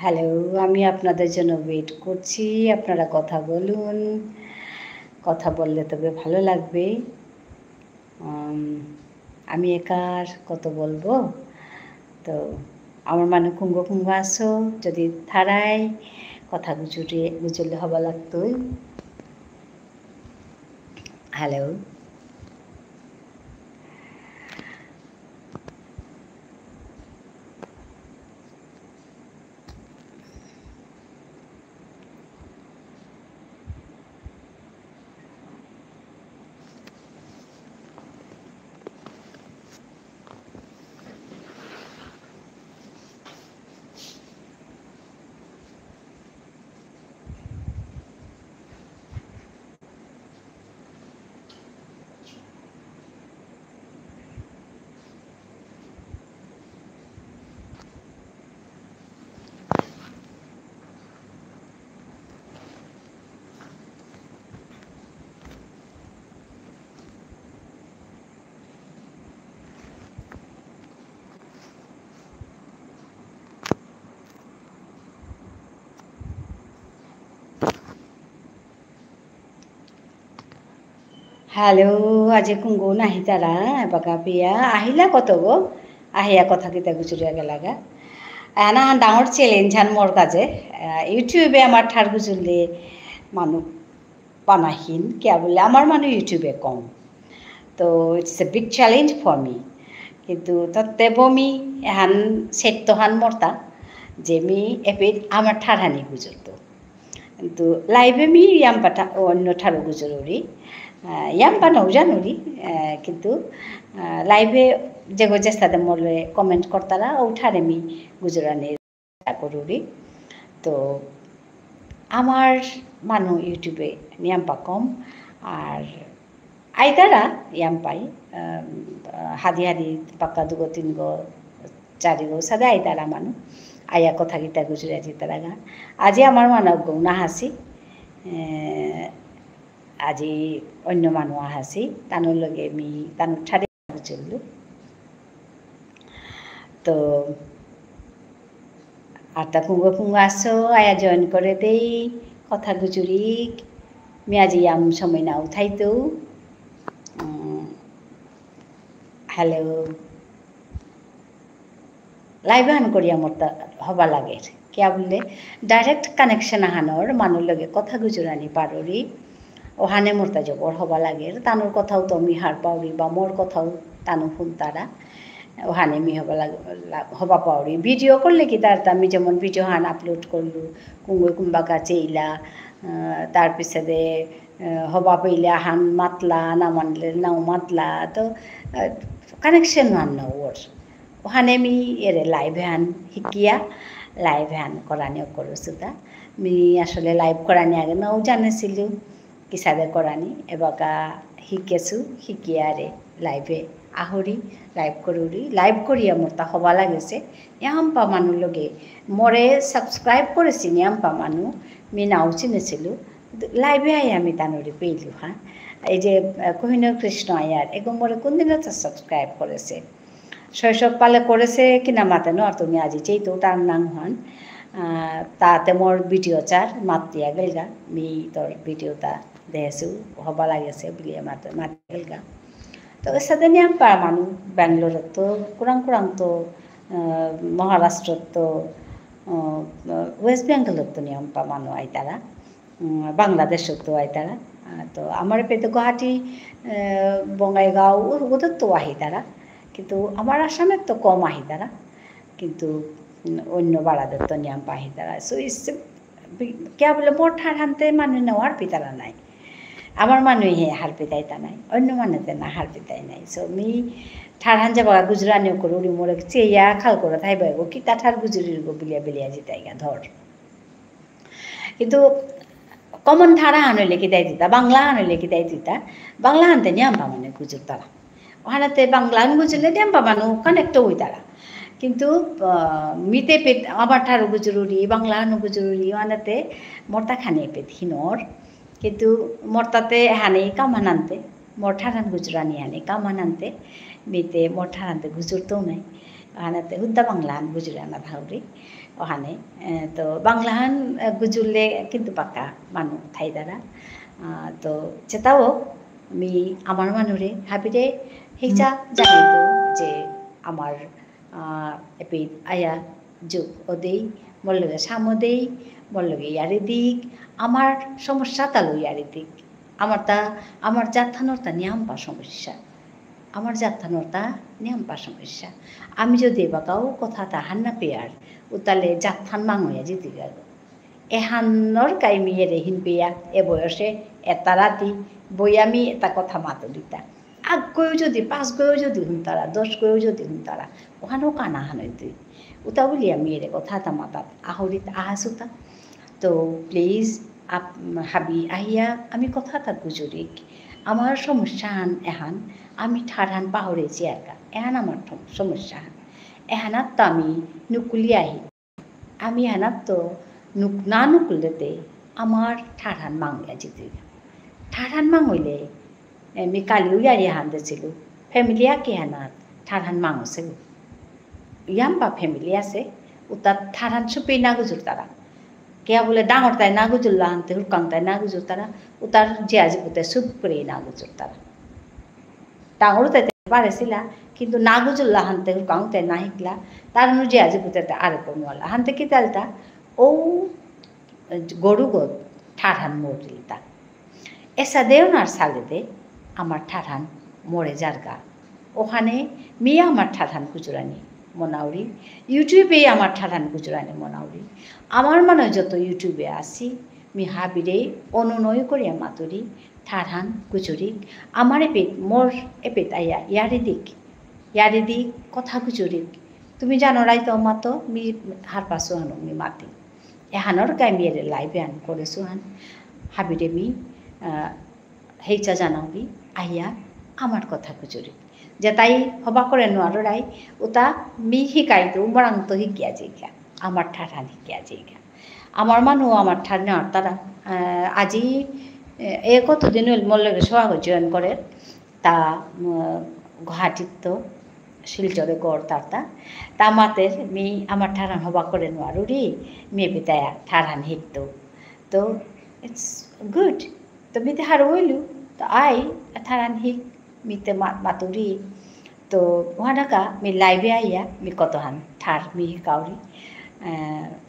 হ্যালো, আমি আপনাদের জন্য ওয়েট করছি। আপনারা কথা বলুন। কথা বললে তবে ভালো লাগবে। আমি একা আর কত বলবো। তো আমার মানে কুঙ্গ আসো যদি থারাই কথা গুজরলে হবা লাগতোই। হ্যালো। হ্যালো, আজি কুঙ্গো নাহি তারা এবাকা পিয়া আহিলা কত গো আহিয়া কথা কিতা গুজরিয়া গেলাগা এনা ডাঙর চ্যালেঞ্জ হান মোর কাজে ইউটিউবে আমার ঠার গুজরলে মানুষ বানাহীন কিয়া বলে আমার মানুষ ইউটিউবে কম তো it's a big challenge for me কিন্তু তাতে বমি এহান সেট হান মরতা যে মি এপিট আমার ঠারহানি গুজরতো কিন্তু লাইভে মি ইয়াম্পাটা অন্য ঠারো গুজরি ইয়াম্পা নৌজানুরি কিন্তু লাইভে যেগো চেষ্টাতে মরলে কমেন্ট করতারা ওঠারে মি গুজরানির করুরি তো আমার মানুষ ইউটিউবে ইয়াম্পা কম আর আইতারা ইয়াম্পাই হাদি হাদি পাক্কা দুগো তিনগো চারিগো সাদা আইতারা মানুষ আয়া কথা গীতা গুজরা যেতারা গা আজি আমার মানব গৌ না হাসি আজি অন্য মানুষ আহাসি তানোর লগে মি তানোর ঠারে চললু তো আর তা কুঙ্গ আসো আয়া জয়েন করে দেই কথা গুজুরি মি আজি আম সময় না উঠাইতো হ্যালো লাইভ হান করি আমার হবা লাগে কিয়া বললে ডাইরেক্ট কানেকশন আহানোর মানুষ লগে কথা গুজরানি পারি ওহানে মোর তা জবর হবা লাগে তানোর কথাও তো আমি হার পাওরি বা মোর কথাও তানো শুন তারা ওহানে মি হবা পাওরি ভিডিও করলে কি তার আমি যেমন ভিডিও হান আপলোড করলু কুঙ্গো কুম্বা কাছে ইলা তার পিছনে হবা পেলে হান মাতলা না মানলে নাও মাতলা তো কানেকশন হান না ওর ওখানে মি এরে লাইভ হান শিকিয়া লাইভ হান করানিও করো সুদা মি আসলে লাইভ করানি আগে নাও জানিছিলো কিসাদে করানি এবাকা শিকেছো শিকিয়ারে লাইভে আহরি লাইভ করুরি লাইভ করিয়া মোর তা হবা লাগেছে ইয়াম্পা মানুষ লগে মরে সাবস্ক্রাইব করেছি ইয়াম্পা মানুষ মি নাও চিনেছিল লাইভে আই আমি তানরি পেইলু হ্যাঁ এই যে কোহিনুর কৃষ্ণ আয়ার এগো মরে কোনদিনও তো সাবস্ক্রাইব করেছে শৈশব পালে করেছে কিনা মাতে ন আর তুমি আজি চেয়ে তো তার নাম হন তাতে মোর ভিডিও চার মাতিয়া গেলগা মি তোর ভিডিওটা দেখেছো হবা লাগেছে বলিয়া মাতি গেলগা তো এর সাথে নিয়াম পা মানুষ ব্যাঙ্গালোরের তো কুরাং তো মহারাষ্ট্রর তো ওয়েস্ট বেঙ্গলের তো নিয়ম পা মানুষ আই তারা বাংলাদেশের তো আই তারা তো আমার পেতে গুয়াহাটি বঙ্গাইগাঁও ওদের তো আহি তারা কিন্তু আমার আসামের তো কম আহি তারা কিন্তু অন্য বাড়াদের তো নিয়ম পাহি তারা সো কে বলে মোর ঠার হানতে মানুষ নেওয়ার পিতারা নাই আমার মানুষ হে হার পিতাইতা নাই অন্য মানুষদের না হার পিতাই নাই সো মি ঠার হান যাবা গুজরানিও করে উড়ি মোরে চেয়া খাল করে থাই বাইগো কি তা ঠার গুজরির গো বিলিয়া বিলিয়া জিতাইগা ধর কিন্তু কমন ঠাড়া হানলে কি দেয় দিতা বাংলা হানলে কি দেয় দিতা বাংলা হানতে নিয়ম পা মানে গুজর তারা ওখানেতে বাংলা গুজরলে নিয়ম পা মানুষ কানেক্ট হই তারা কিন্তু মিতে পেট আবার ঠারো গুজরুরি বাংলা হানো গুজরুরি ওখানেতে মর্তা খানে পেট হিনর কিন্তু মর্তাতে হানে কামান আনতে মর ঠারান গুজরানি হানে কামান আনতে মিতে মর ঠারানতে গুজরতেও নাই ওখানেতে হুদ্দা বাংলাহান গুজুরে না থাউরি ওখানে তো বাংলাহান গুজুরলে কিন্তু পাকা মানুষ থাই দ্বারা তো যেটাও আমি আমার মানুরে হাবিরে সেইটা জানিত যে আমার এপি আয়া যুগ ওদেই বললগে সামদেই বললগে ইয়ারে দিক আমার সমস্যা তালো ইয়ারে দিক আমার জাথানোর তা নিয়াম্পা সমস্যা আমার জাথানোর তা নিয়াম্পা সমস্যা আমি যদি বাকাও কথা তা হান্না পেয়ার উতালে জাথান মাঙয়া যেতে গেল এহান্নর কাইমি এরে হিন পেয়া এ বয়সে এটা রাতি বই আমি এটা কথা মাতো দিতা আগ গয়েও যদি 5 গয়েও যদি হুনতারা 10 গয়েও যদি হুনতারা ওখানেও কানা হানই তুই উতা বলি আমি এর কথা তা মাতাত আহরিত আহাসুতা তো প্লিজ হাবি আহিয়া আমি কথা তা গুজরিক আমার সমস্যা হান এহান আমি ঠারহান পাহরেছি একা এহান আমার সমস্যা হান এহানাত তো আমি নুকুলি আহি আমি এহানাত তো না নুকুলতে আমার ঠারহান মাংয়া যেতে ঠারহান মাঙইলে আমি কালিও ইয়ারি হান দিছিল ফ্যামিলি আকে হানাত ঠারহান মাংছে ইয়াম্পা ফ্যামিলি আছে উতার ঠারহান সুপি না গুজুর তারা কে বলে ডাঙর তাই না গুজুল্লা আনতে হুকাং তাই না গুজুর তারা উতার জিয়াজি পুতে সুপ করে না গুজুর তারা ডাঙর তাই পারেছিলা কিন্তু না গুজুল্লা হানতে হুকাং তাই না শিখলা তার জিয়াজি পুতে আরে কমলা হানতে কি তালতা ও গরু গদ ঠারহান মরিলতা এসা দেওনার সালেদে আমার ঠারহান মরে যারগা ওখানে মেয়ে আমার ঠারহান গুজরানি মনাউরি ইউটিউবে আমার ঠারহান গুজরানি মনাউরি আমার মনে যত ইউটিউবে আসি মি হাবিরে অনুনয় করিয়া মাতুরি ঠারহান গুজরি আমার এপেট মোর এপেট আইয়া ইয়ারে দিক কথা গুজরিক তুমি জানো রাই তো মাতো মি হার পাশো হানো মি মাতি এহানোর গাই মেয়ের লাইভে আন করেছো হান হাবিরে মি হেইচা জানাওরি আইয়া আমার কথা গুজরি যে তাই হবা করে নোয়ারো রাই ওটা মি শিকাই তো বরাং তো শিকিয়া যাইগা আমার ঠারহান শিকিয়া যাইগা আমার মানুষ আমার ঠার নেওয়ার তারা আজি এ কতদিন মল্লকে সোহাগ জয়েন করে তা গুয়াহাটির তো শিলচরে গড় তা মাতের মি আমার ঠারহান হবা করে নোয়ারো রি মেয়ে পিতায়া ঠারহান শিখত তো ইটস গুড তো মিতে হার হইলু তো আই ঠারহান শিখ মিতে মাতুরি তো ওহানাকা মি লাইভে আইয়া মি কতহান ঠার মি হিকাউরি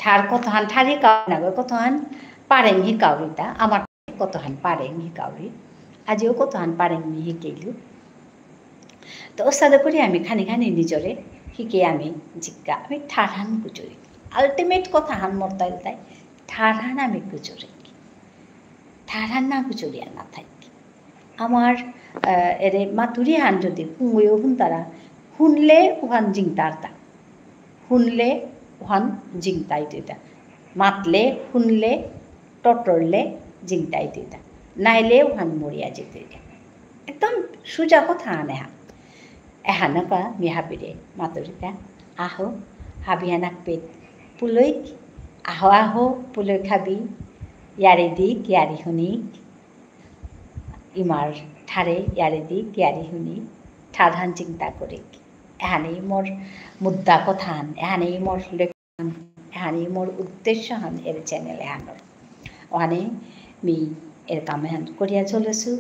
ঠার কতহান ঠার হিকাউরি না কতহান পারেং হিকাউরিতা আমার কতহান পারেং হিকাউরি আজিও কতহান পারেং মি শিকেইলু তো ওর সাথে করে আমি খানি নিজরে শিখে আমি জিজ্ঞা আমি ঠারহান গুজরি আলটিমেট কথা হান মরতাইল তাই ঠারহান আমি গুজরি ঠারহান না গুজরিয়া না থাকি আমার এরে মাতুরি হান যদি হুঁয়েও হুন তারা শুনলে ওহান জিংতারতা শুনলে ওহান জিংতাই দিতা মাতলে শুনলে টটরলে জিংতাই দিতা নাইলে ওহান মরিয়া যেতে একদম সোজা কথা হান এহানকা মি হাবিরে মাতুরিতা আহো হাবি হানাক পেট পুলৈক আহো পুলৈ খাবি ইয়ারে দিক ইয়ারি শুনিক ইমার ঠারে ইয়ারে দিক ইয়ারি শুনি ঠারহান চিন্তা করিক এহানেই মোর মুদ্রা কথা হান এহানেই মোর লেখান এহানেই মোর উদ্দেশ্য হান এর চ্যানেল এহানোর ওখানে মি এর কামে হান করিয়া চলেছো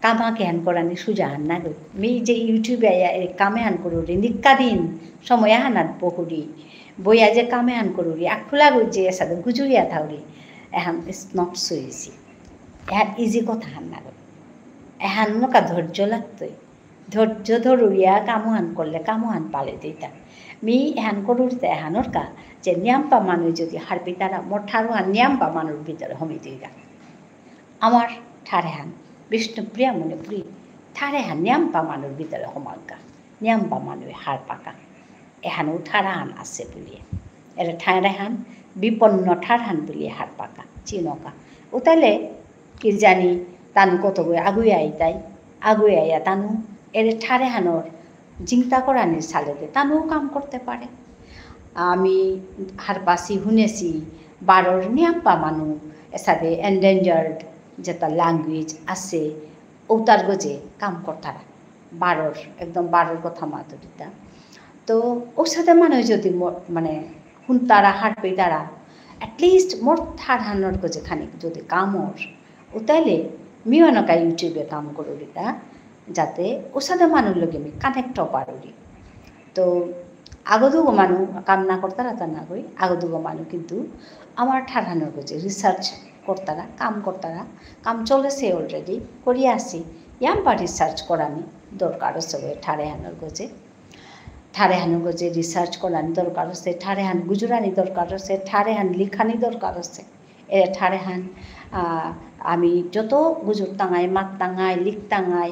কামাকে হান করানি সুজা হান না গই মি যে ইউটিউবে এর কামে হান করুরি নিকাদিন সময় হানাত বহুরি বইয়া যে কামে হান করুরি আখুলা গই যে সাথে গুজুরিয়া থাউরি এহান ইজ নট সো ইজি এহান ইজি কথা হান না গই এহান নকা ধৈর্য লাগতই ধৈর্য ধরুরিয়া কামহান করলে কামহান পালে দিতা মি এহান করুরিতে এহানোর কা যে নিয়াম্পা মানুষ যদি হারবি তারা মোর ঠারু হান নিয়াম্পা মানুষ ভিতরে হমি দিগা আমার ঠারে হান বিষ্ণুপ্রিয়া মনে প্রি ঠারে হান নিয়াম্পা মানুষ ভিতরে হমাগা নিয়াম্পা মানুষ হার পাকা এহানও ঠারা হান আছে বলিয়ে এর ঠারে হান বিপন্ন ঠার হান বলিয়ে হার পাকা চিনকা ওতালে কি জানি তানু কত গই আগুই আইতাই আগুই আইয়া তানু এর ঠারে হানোর চিন্তা করানির সালেতে তানুও কাম করতে পারে আমি হার পাশি শুনেছি বারোর নিয়াম্পা মানুষ এর সাথে এন্ডেঞ্জার্ড যেটা ল্যাঙ্গুয়েজ আছে ওটার গজে কাম করতারা বারোর একদম বারোর কথা মাতুরিতা তো ওর সাথে মানুষ যদি মানে হুন তারা হাঁটবে তারা এটলিস্ট মোর থার হান্নর গজে খানিক যদি কামর ও তাইলে মিওনকা ইউটিউবে কাম করুরি তা যাতে ওর সাথে মানুষ লোকে আমি কানেক্টও পারি তো আগদুগো মানুষ কাম না করতারা তা না করি আগদুগো মানুষ কিন্তু আমার ঠার হান্নর গজে রিসার্চ করতারা কাম চলেছে অলরেডি করিয়া আসি ইয়াম্পা রিসার্চ করানি দরকার আছে ঠারে হান্নর গজে ঠারে হান গজে রিসার্চ করানি দরকার আছে ঠারে হান গুজরানি দরকার আছে ঠারে হান লিখানি দরকার আছে এ ঠারে হান আমি যত গুজর টাঙাই মাত টাঙাই লিখ টাঙাই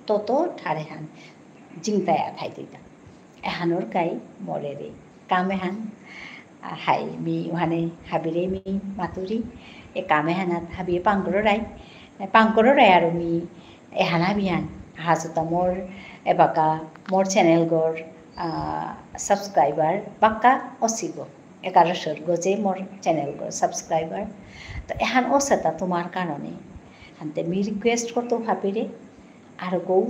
তত ঠারে হান জিংতায়া খাই দিতাম এহানোর গাই মরে রে কামে হান হাই মি ওখানে হাবিরে মি মাতুরি এ কামে হানাত হাবিয়ে পাংকর রাই আর মি এহানা বিহান হাজতা মোর এবাকা মোর চ্যানেল গড় সাবস্ক্রাইবার বাক্কা অসিব 1100 গজে মোর চ্যানেল গড় সাবস্ক্রাইবার তো এহান অসেতা তোমার কারণে হানতে মি রিকোয়েস্ট করতো ভাবিরে আর গৌ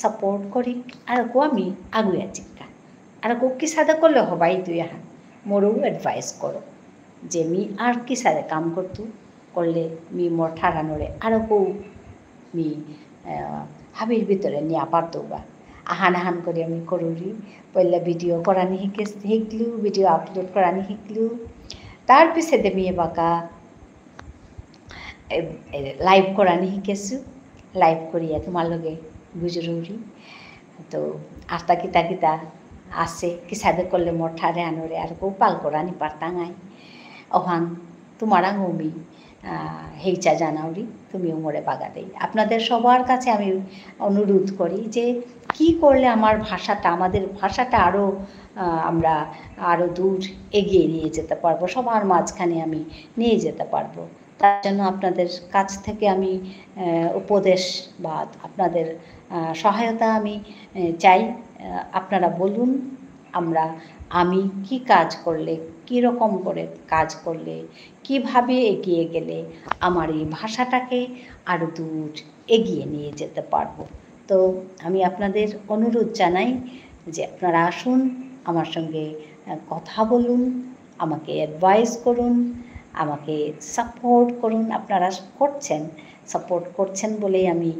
সাপোর্ট করি আর গো আমি আগুয়া চিক্কা আর গো কি সাদা করলে হবাই তুই এহান মোরও অ্যাডভাইস করো যে মি আর কি সাদে কাম করলে মি মোর ঠারানোরে আর গৌ মি হাবির ভিতরে নিয়া পারতো বা আহান করে আমি করুরি পয়লা ভিডিও করানি শিকলু ভিডিও আপলোড করানি শিকলু তার পিছে দেমি এবাকা লাইভ করানি শিকেছো লাইভ করিয়া তোমার লগে গুজরুরি তো আস্তা কিতা আছে কি সাদে করলে মোর ঠারে আনোরে আর কেউ পাল করানি পারতাঙাই ওহান তোমার আঙমি হেইচা জানাওরি তুমিও মোরে বাগা দেই আপনাদের সবার কাছে আমি অনুরোধ করি যে কি করলে আমাদের ভাষাটা আমরা আরও দূর এগিয়ে নিয়ে যেতে পারবো সবার মাঝখানে আমি নিয়ে যেতে পারবো তার জন্য আপনাদের কাছ থেকে আমি উপদেশ বা আপনাদের সহায়তা আমি চাই আপনারা বলুন আমি কি কাজ করলে কী রকম করে কাজ করলে কিভাবে এগিয়ে গেলে আমার এই ভাষাটাকে আরও দূর এগিয়ে নিয়ে যেতে পারবো তো আমি আপনাদের অনুরোধ জানাই যে আপনারা আসুন আমার সঙ্গে কথা বলুন আমাকে অ্যাডভাইস করুন আমাকে সাপোর্ট করুন আপনারা সাপোর্ট করছেন বলেই আমি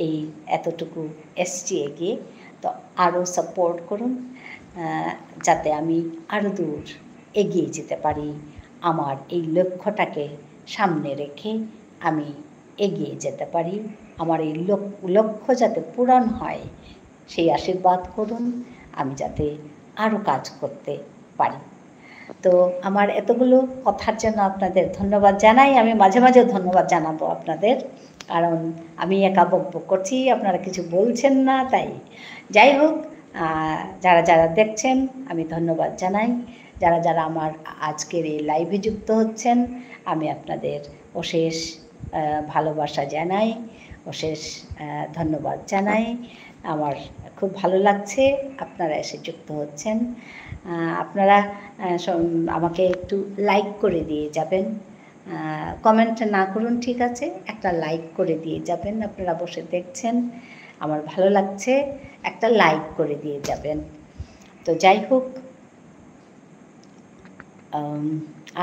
এই এতটুকু এসছি এগিয়ে তো আরও সাপোর্ট করুন যাতে আমি আরও দূর এগিয়ে যেতে পারি আমার এই লক্ষ্যটাকে সামনে রেখে আমি এগিয়ে যেতে পারি আমার এই লক্ষ্য যাতে পূরণ হয় সেই আশীর্বাদ করুন আমি যাতে আরও কাজ করতে পারি তো আমার এতগুলো কথার জন্য আপনাদের ধন্যবাদ জানাই আমি মাঝে মাঝে ধন্যবাদ জানাবো আপনাদের কারণ আমি একা বকবক করছি আপনারা কিছু বলছেন না তাই যাই হোক যারা দেখছেন আমি ধন্যবাদ জানাই যারা আমার আজকের এই লাইভে যুক্ত হচ্ছেন আমি আপনাদের অশেষ ভালোবাসা জানাই অশেষ ধন্যবাদ জানাই আমার খুব ভালো লাগছে আপনারা এসে যুক্ত হচ্ছেন আপনারা আমাকে একটু লাইক করে দিয়ে যাবেন কমেন্ট না করুন ঠিক আছে একটা লাইক করে দিয়ে যাবেন আপনারা বসে দেখছেন আমার ভালো লাগছে একটা লাইক করে দিয়ে যাবেন তো যাই হোক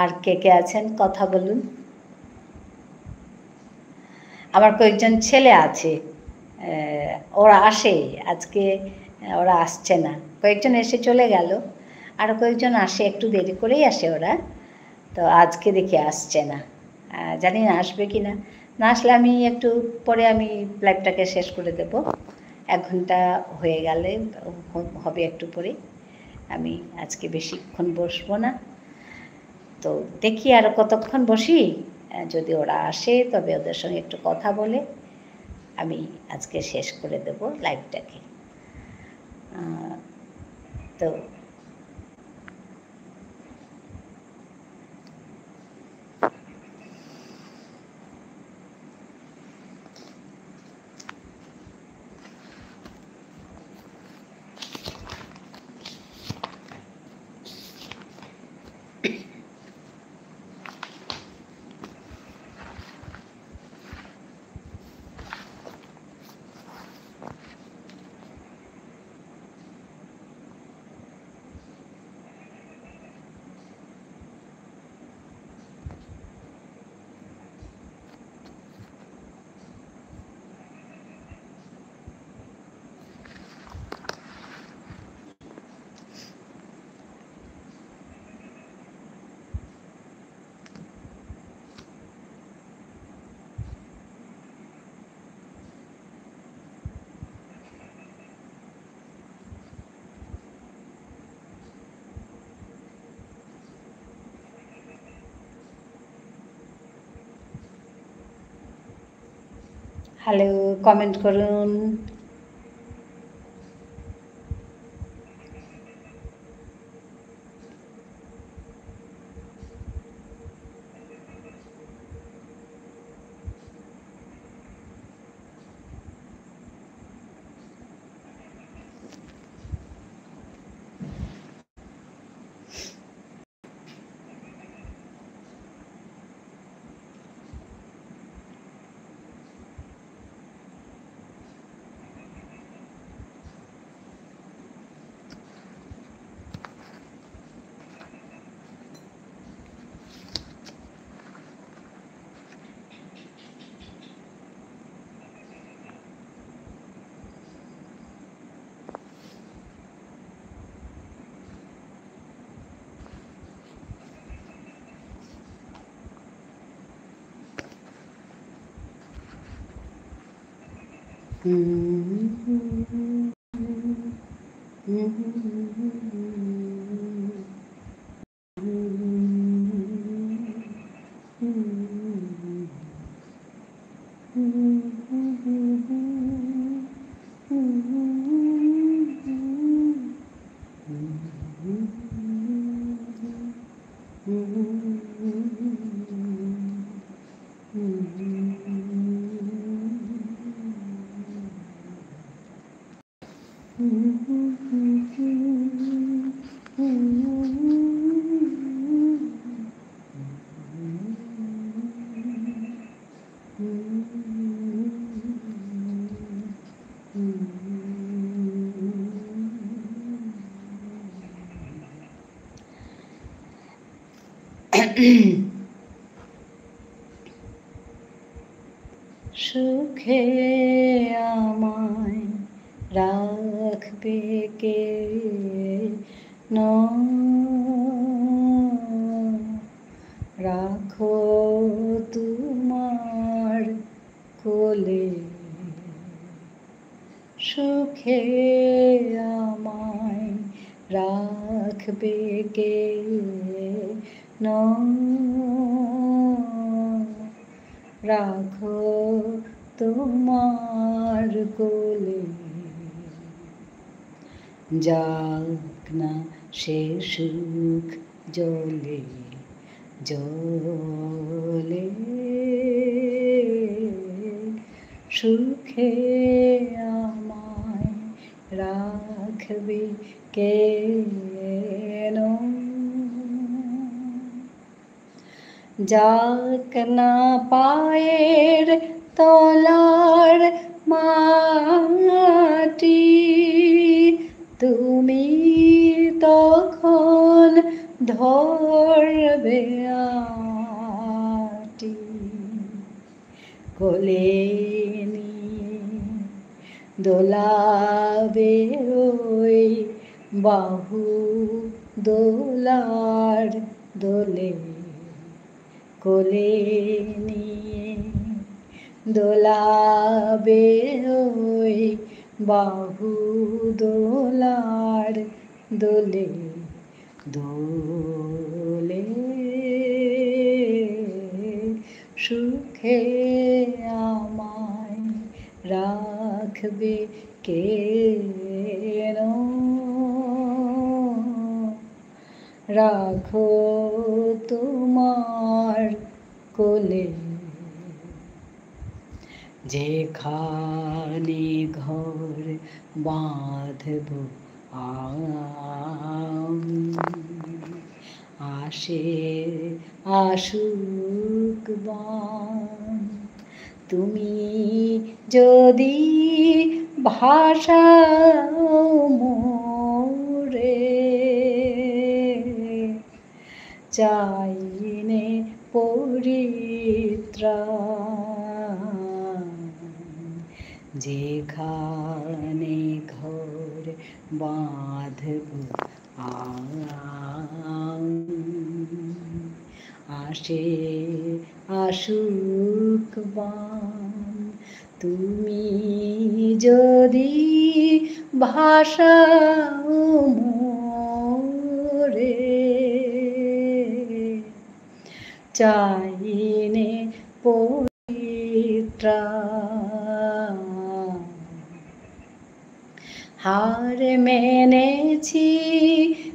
আর কে আছেন কথা বলুন আমার কয়েকজন ছেলে আছে ওরা আসে আজকে ওরা আসছে না কয়েকজন এসে চলে গেল আরও কয়েকজন আসে একটু দেরি করেই আসে ওরা তো আজকে দেখে আসছে না জানি না আসবে কি না না আসলে আমি একটু পরে আমি লাইভটাকে শেষ করে দেব 1 ঘন্টা হয়ে গেলে হবে একটু পরে আমি আজকে বেশিক্ষণ বসবো না তো দেখি আর কতক্ষণ বসি যদি ওরা আসে তবে ওদের সঙ্গে একটু কথা বলে আমি আজকে শেষ করে দেব লাইভটাকে তো হ্যালো, কমেন্ট করুন। সুখে আমায় রাখবে কে রাখো তোমার কোলে সুখে আমায় রাখবে কে রাখো তোমার কোলে যাক না সে সুখ জলে জলে সুখে আমায় রাখবে কেন যাক না পায়ের তলার মাটি তুমি তখন ধরবে আটি কোলে নিয়ে দোলাবে ওই বাহু দোলার দোলে কোলে নিয়ে দোলাবে ওই বাহু দোলার দোলে দোলে সুখে আমায় রাখবে কেন রাখো তোমার কোলে যেখানে ঘর বাঁধব আসে আসুক বান তুমি যদি ভাষাও মোরে চাইনে পরিত্রাণ যেখানে ঘর বাঁধব আসে আসুক বান তুমি যদি ভাষাও মোরে চাইনে পরিত্রাণ হার মেনেছি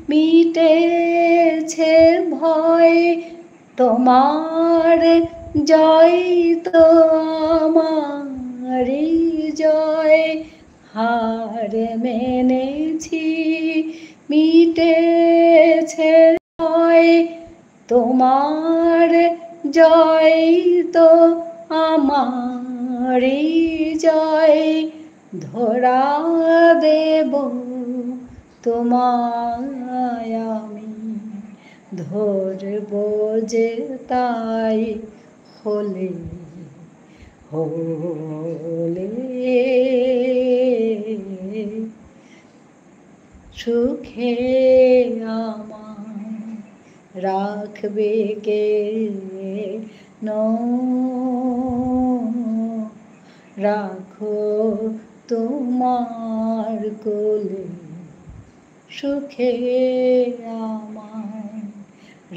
মিটেছে ভয়, তোমার জয় তো আমারই জয়। হার মেনেছি মিটেছে ভয়, তোমার জয় তো আমারই জয়। ধরা দেব তোমায় আমি, ধরব যে তাই হলে হলে। সুখে আমায় রাখবে কে রাখো তোমার কোলে। সুখে আমায়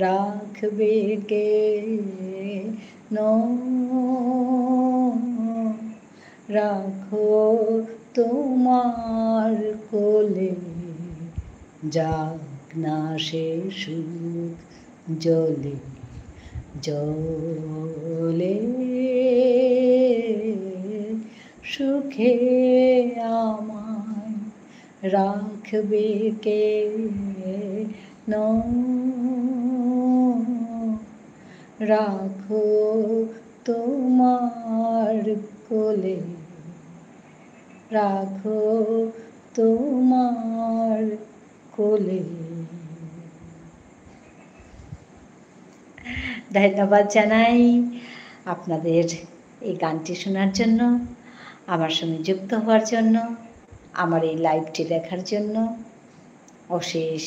রাখবে কে রাখো তোমার কোলে। যাক না সে সুখ জ্বলে জ্বলে, সুখে আমায় রাখবে কে রাখো তোমার কোলে। রাখো তোমার কোলে। ধন্যবাদ জানাই আপনাদের এই গানটি শোনার জন্য, আমার সঙ্গে যুক্ত হওয়ার জন্য, আমার এই লাইভটি দেখার জন্য অশেষ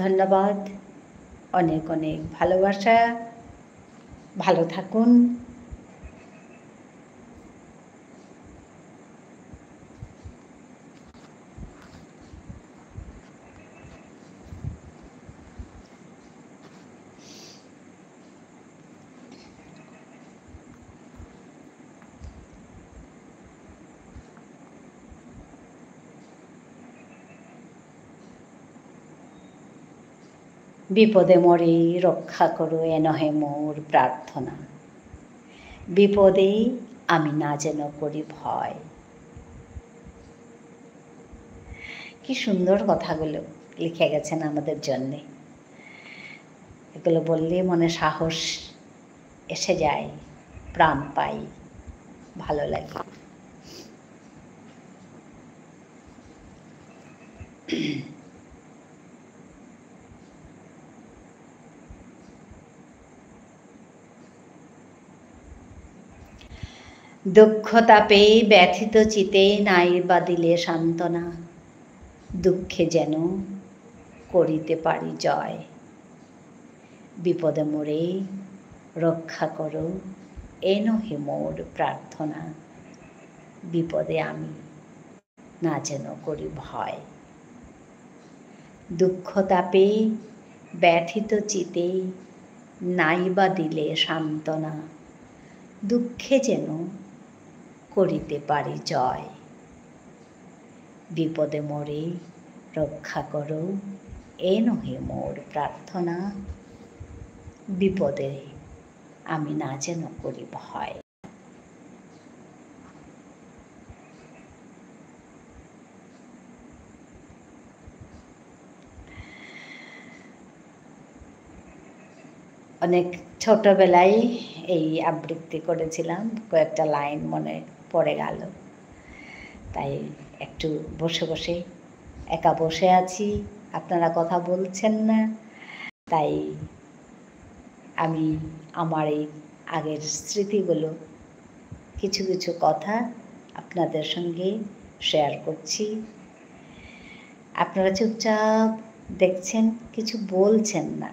ধন্যবাদ। অনেক অনেক ভালোবাসা। ভালো থাকুন। বিপদে মরে রক্ষা করো এ নহে মোর প্রার্থনা, বিপদে আমি না যেন করি ভয়। কি সুন্দর কথাগুলো লিখে গেছেন আমাদের জন্যে। এগুলো বললে মনে সাহস এসে যায়, প্রাণ পাই, ভালো লাগে। দুঃখ তাপে ব্যথিত চিতে নাই বা দিলে সান্ত্বনা, দুঃখে যেন করিতে পারি জয়। বিপদে মোরে রক্ষা করো এ নহে মোর প্রার্থনা, বিপদে আমি না যেন করি ভয়। দুঃখ তাপে ব্যথিত চিতে নাই বা দিলে সান্ত্বনা, দুঃখে যেন করিতে পারি জয়। বিপদে মোরে রক্ষা করো এ নহে মোর প্রার্থনা, বিপদে আমি না যেন করি ভয়। অনেক ছোটবেলায় এই আবৃত্তি করেছিলাম, কয়েকটা লাইন মনে পড়ে গেল, তাই একটু বসে বসে একা বসে আছি, আপনারা কথা বলছেন না, তাই আমি আমার এই আগের স্মৃতিগুলো কিছু কিছু কথা আপনাদের সঙ্গে শেয়ার করছি। আপনারা চুপচাপ দেখছেন, কিছু বলছেন না।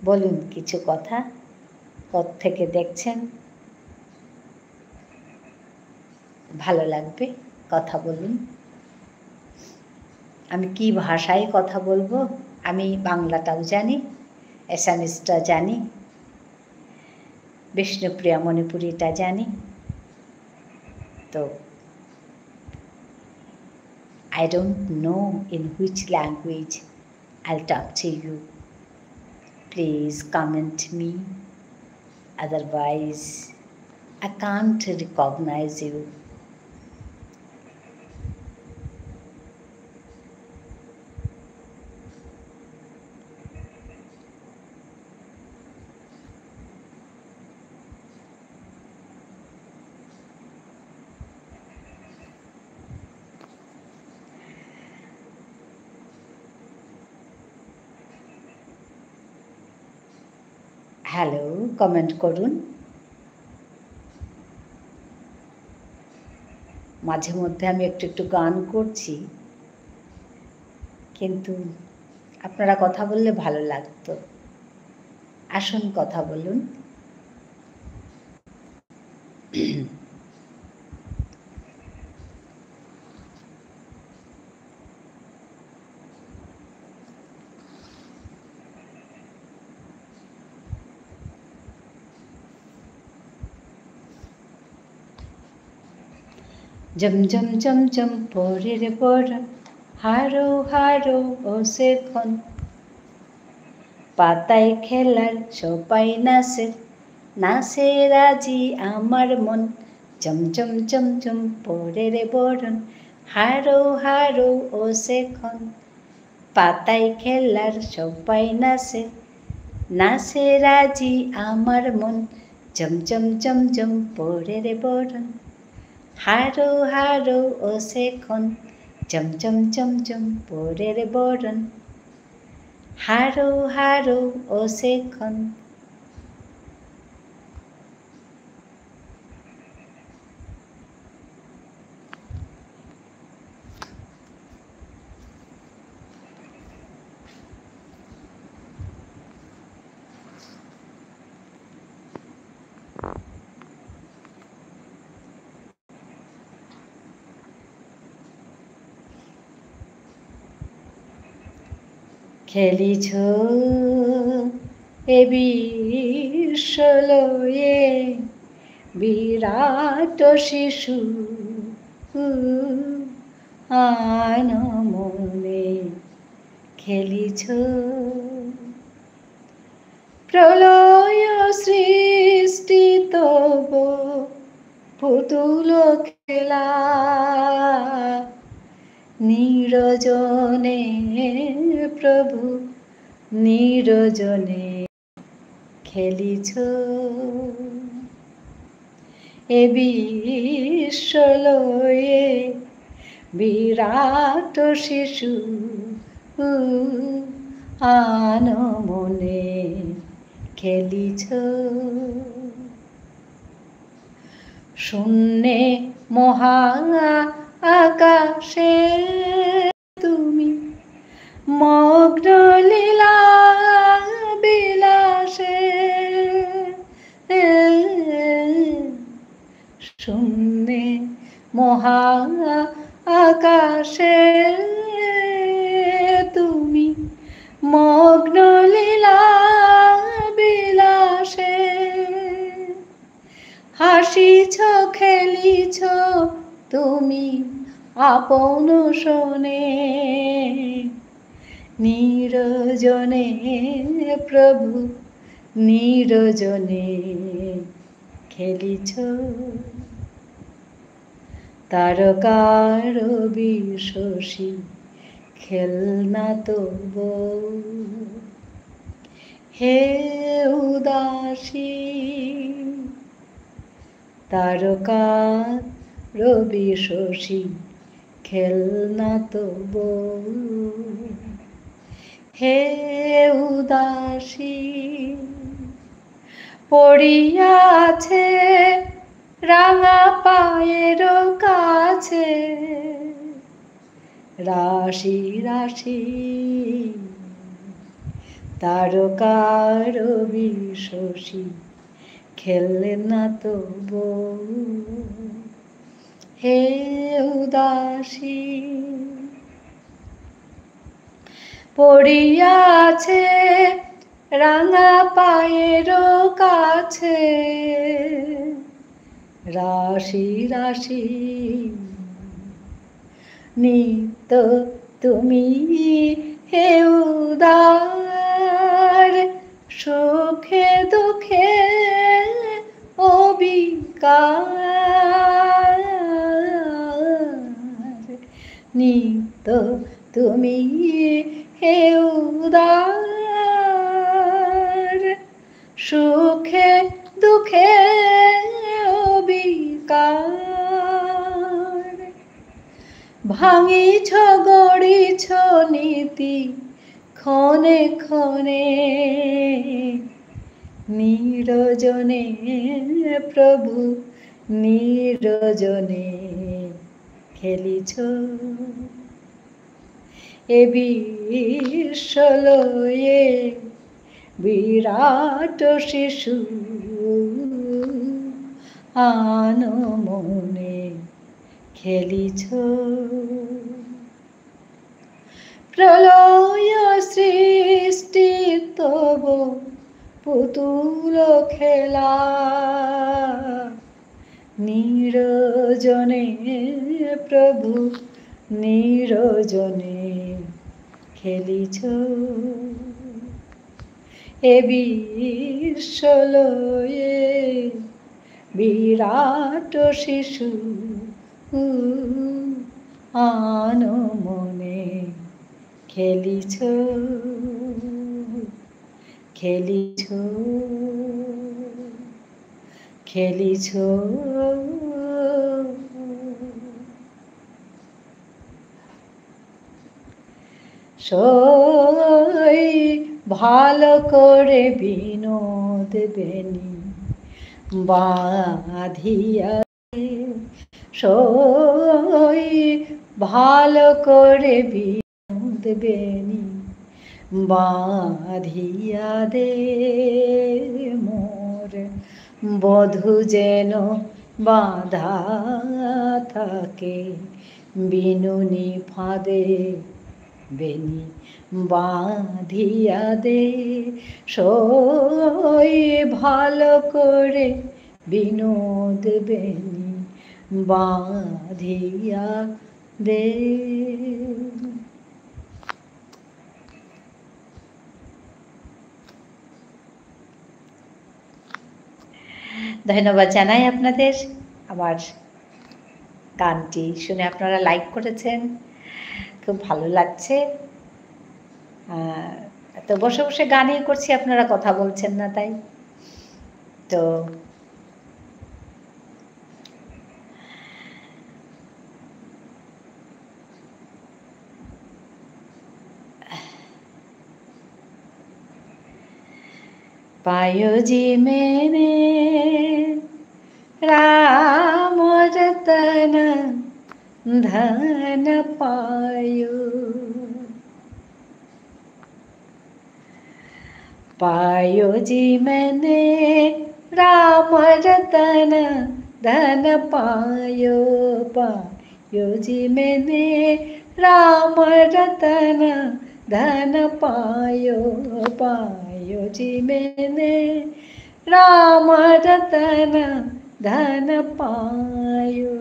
বলুন কিছু কথা, কোত্থেকে দেখছেন, ভালো লাগবে, কথা বলুন। আমি কি ভাষায় কথা বলবো, আমি বাংলাটাও জানি, অ্যাসামিজটা জানি, বিষ্ণুপ্রিয়া মণিপুরিটা জানি, তো I don't know in which language I'll talk to you. Please comment me. Otherwise, I can't recognize you. Hello, comment করুন। মাঝে মধ্যে আমি একটু একটু গান করছি, কিন্তু আপনারা কথা বললে ভালো লাগতো। আসুন কথা বলুন। জমজম জমজম পরের পরন, হারো হারো ও সেখন, পাতায় খেলার সবাই নাচে, নাচে রাজি আমার মন। জমজম জমজম পরের বরণ, হারো হারো ও সেখন, পাতায় খেলার সবাই নাচে, নাচে রাজি আমার মন। জমজম জমজম পরের বরণ, হারো হারো ও সেখন, জমজম জমজম পরের বরণ, হারো হারো ও সেখন। খেলিছ এ বিশ্বলয়ে বিরাট শিশু আনমনে, খেলিছ প্রলয় সৃষ্টি তব পুতুল খেলা, নিরজনে প্রভু নিরজনে, খেলিছ এ বিশ্বলয়ে বিরাট শিশু আনমনে, খেলিছ শূন্যে মহা আকাশে তুমি মগ্ন লীলা বিলাসে, শূন্যে মহা আকাশে তুমি মগ্ন লীলা বিলাসে, হাসিছ খেলিছ তুমি আপন শোনে, নিরজনে প্রভু নিরজনে, খেলিছ তারকার বিশসী খেলনা তব, হে উদাসী তারকার বিশসী খেলনা তব, হে উদাসী পড়িয়াছে রাঙা পায়ের কাছে, রাশি রাশি তারকার বিশসী খেলনা তব, হে উদাসী পড়িয়াছে রাঙা পায়ের কাছে, রাশি রাশি নিত্য তুমি হে উদার, সুখে দুঃখে অবিকার, নিত্য তুমি হে উদার, সুখে দুঃখে অবিকার, ভাঙিছ গড়িছ নীতি ক্ষণে ক্ষণে, নিরজনে প্রভু নিরজনে খেলিছ, এ বিশ্বলয়ে বিরাট শিশু আনো মনে খেলিছ, প্রলয় সৃষ্টি তব পুতুল খেলা, নিরজনে প্রভু নিরজনে খেলিছ, এ বিশ্বলয়ে বিরাট শিশু আনো মনে খেলিছ, খেলিছ, খেলিছ। সই ভালো করে বিনোদ বেনি বাঁধিয়া, সই ভালো করে বিনোদ বেনি বাঁধিয়া দে, মোর বধূ যেন বাঁধা থাকে বিনুনি ফাঁদে, বেনি বাঁধিয়া দে, সই ভালো করে বিনোদ বেনি বাঁধিয়া দে। ধন্যবাদ জানাই আপনাদের। আমার গানটি শুনে আপনারা লাইক করেছেন, খুব ভালো লাগছে। তো বসে বসে গানই করছি, আপনারা কথা বলছেন না, তাই তো पायो जी मैंने राम रतन धन पायो, पायो जी मैंने राम रतन धन पायो, पायो जी मैंने राम रतन धन पायो, पायो जी मैंने राम रतन धन पायो,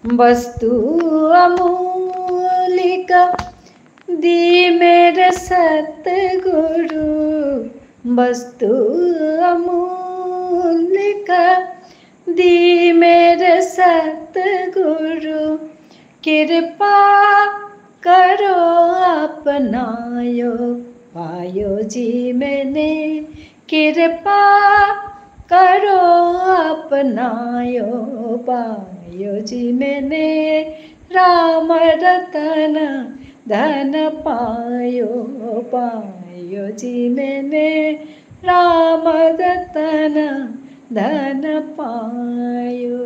वस्तु अमूलिक दी मेरे सतगुरु, वस्तु अमूलिक दी मेरे सतगुरु, कृपा करो अपनायो, पायो जी मैंने कृपा करो अपनायो, पायो जी मैंने राम रतन धन पायो, पायो जी मैंने राम रतन धन पायो,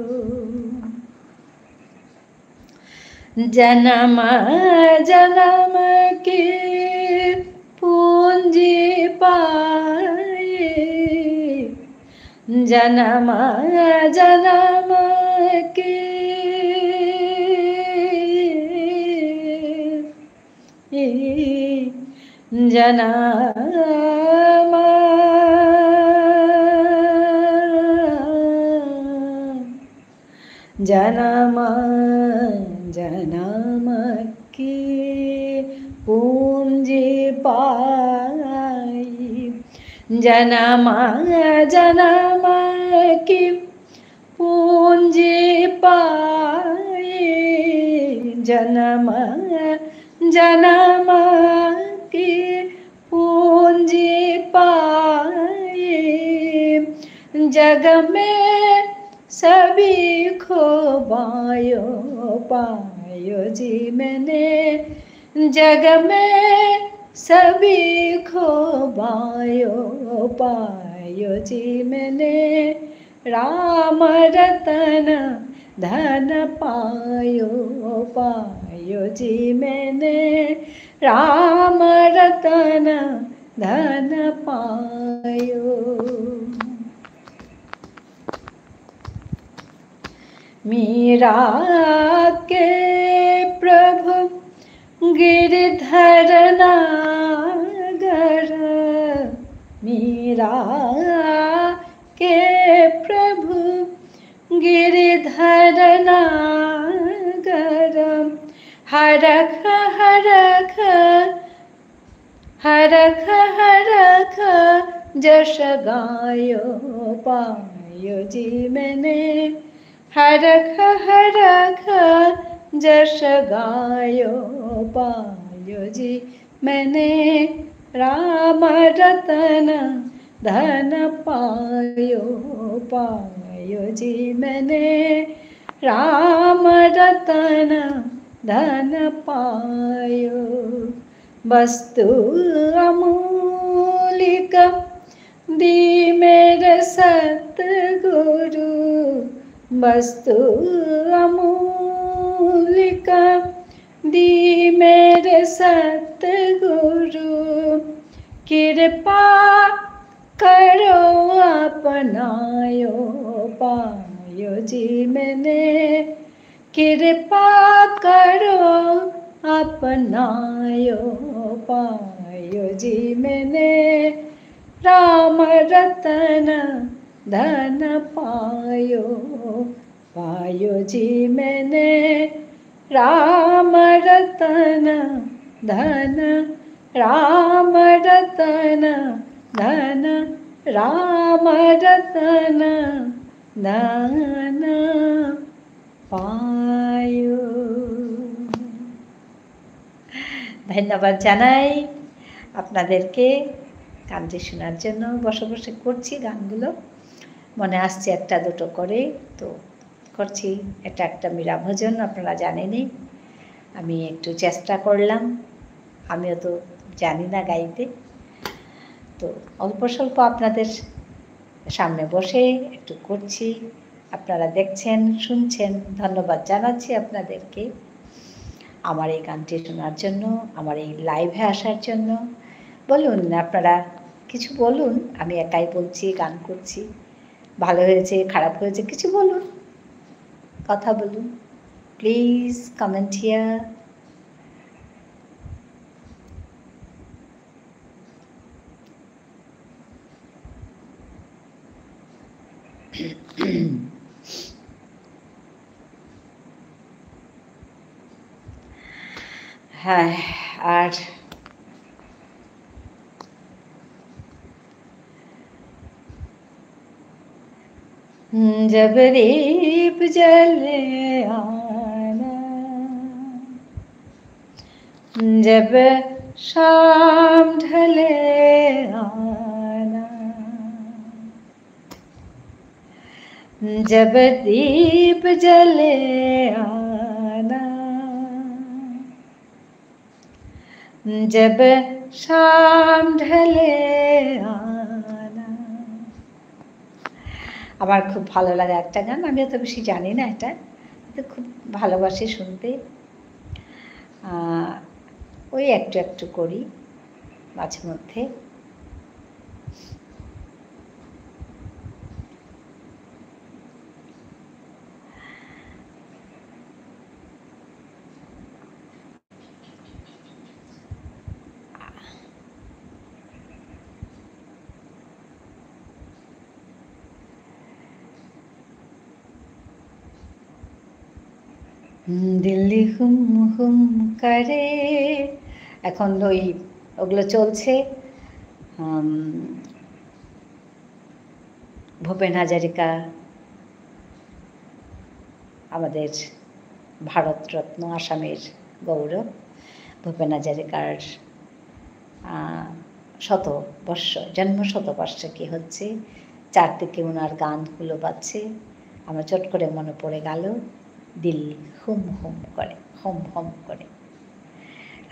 जन्म जन्म की पूंजी पाए, जन्म जन्म की जन्म जन्म जन्म की पूंजी पाई, जन्म जन्म की पूंजी पाई, जन्म जन्म की पूंजी पाई, जग में सभी खोबायो पायो जी मैंने, जग में सभी खोबायो पायो जी मैंने, राम रतन धन पायो पायो जी मैंने, राम रतन धन पायो। मीरा के प्रभु गिरधर नागर, मीरा के प्रभु गिरधर नागर, हरख हरख हरख हरख जश गायो पायो जी मैंने, हरख हरख जश गायो पायो जी मैंने, राम रतन धन पायो पायो जी मैंने, राम रतन धन पायो। वस्तु अमूलिक दी मेरे सतगुरु, वस्तु अमूलिक दी मेरे सतगुरु, कृपा करो अपनायो पायो जी मैंने, कृपा करो अपनायो पायो जी मैंने, राम रतन धन पायो पायो जी मैंने, राम रतन धन, राम रतन धन, राम रतन धन पायो। ধন্যবাদ জানাই আপনাদেরকে গানটি শোনার জন্য। বসে বসে করছি গানগুলো, মনে আসছে একটা দুটো করে, তো করছি। এটা একটা মীরা ভজন, আপনারা জানেনই। আমি একটু চেষ্টা করলাম, আমিও তো জানি না গাইতে, তো অল্প স্বল্প আপনাদের সামনে বসে একটু করছি, আপনারা দেখছেন শুনছেন। ধন্যবাদ জানাচ্ছি আপনাদেরকে আমার এই গানটি শোনার জন্য, আমার এই লাইভে আসার জন্য। বলুন আপনারা কিছু বলুন, আমি একাই বলছি, গান করছি, ভালো হয়েছে খারাপ হয়েছে কিছু বলুন, কথা বলুন, প্লিজ কমেন্ট হিয়ার। হ্যাঁ, আর जब दीप जले आना, जब शाम ढले आना, जब दीप जले आना, जब शाम ढले आना। আমার খুব ভালো লাগে একটা গান, আমি অত বেশি জানি না, এটা তো খুব ভালোবাসি শুনতে, ওই একটু একটু করি মাঝে মধ্যে। দিল্লি হুম হুম করে, এখন ওগুলো চলছে। ভূপেন হাজারিকা আমাদের ভারতরত্ন, আসামের গৌরব। ভূপেন হাজারিকার জন্মশতবার্ষিকী হচ্ছে, চারদিকে ওনার গানগুলো বাজছে। আমার চট করে মনে পড়ে গেল দিল হুম হুম করে, হোম হোম করে।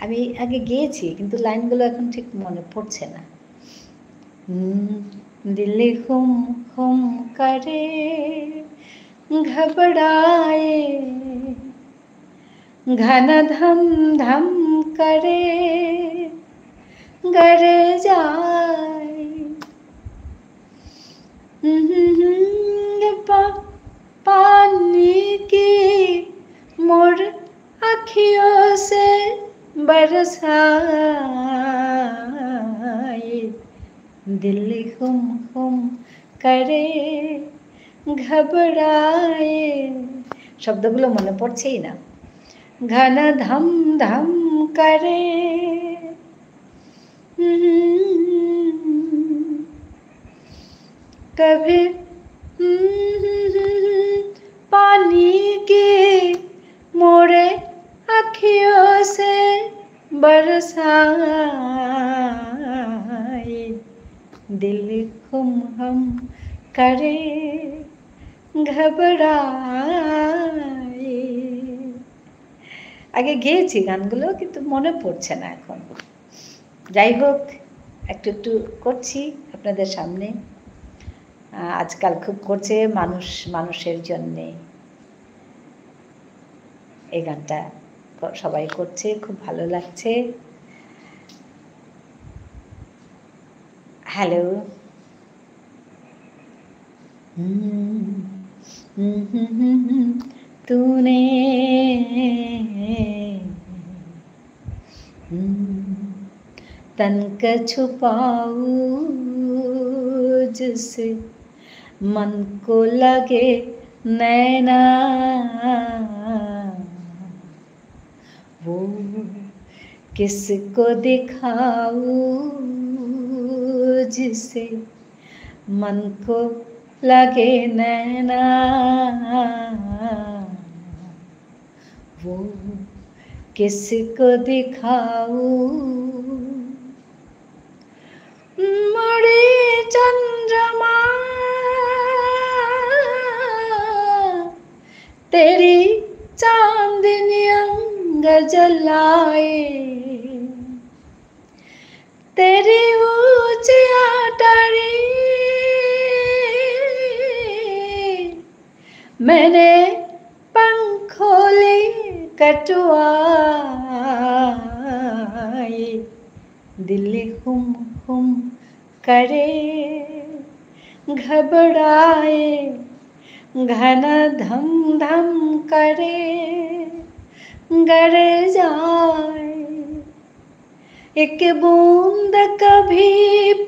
আমি আগে গেয়েছি, কিন্তু লাইনগুলো এখন ঠিক মনে পড়ছে না। दिल हुम हुम करे घबराए, घन धम धम करे गर जाए, पानी की मोर अखियों से बरसाए, दिल हुम हुम करे घबराए। শব্দগুলো মনে পড়ছেই না। ঘন ধম ধম করে, कभी पानी की मोरे अखियों से बरसाए, दिल हुम हुम करे ঘবরায়। আগে গেয়েছি গানগুলো, কিন্তু মনে পড়ছে না এখন। যাই হোক, একটু একটু করছি আপনাদের সামনে। আজকাল খুব করছে মানুষের জন্যে এই গানটা সবাই করছে, খুব ভালো লাগছে। হ্যালো, तूने तन का छुपाऊ जिससे मन को लगे नैना, वो किसको दिखाऊं जिसे मन को लगे नैना, वो किसको दिखाऊं। मरे चंद्रमा तेरी चांदनी अंग जलाए, तेरी ऊंची अटारी मैंने पंखोली कटवाए, दिल हुम हुम करे घबराए, घन धम धम करे गर जाए, एक बूंद कभी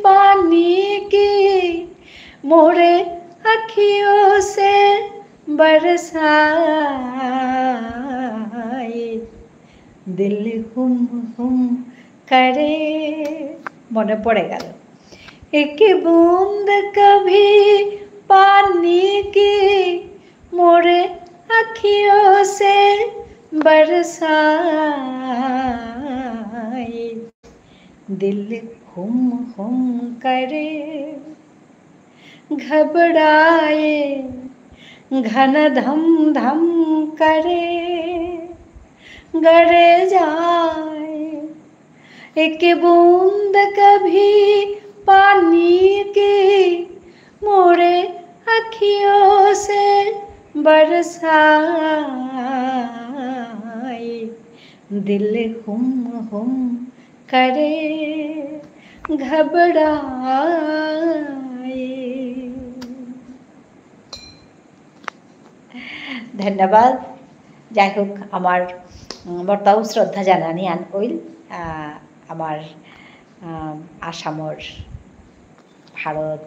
पानी की मोरे अखियों से बरसाए, दिल हुम हुम करे। মনে পড়ে গেল, एक बूंद कभी पानी की मोरे अखियों से बरसाए, दिल हुम हुम करे घबराए, घन धम धम करे गर जाए, एक बूंद कभी पानी की मोरे अखियों से बरसाए, दिल हुम हुम करे घबराए। ধন্যবাদ। যাই হোক, আমার বৰ্তাও শ্ৰদ্ধা জানানি আন কইল আমার আসামর ভারত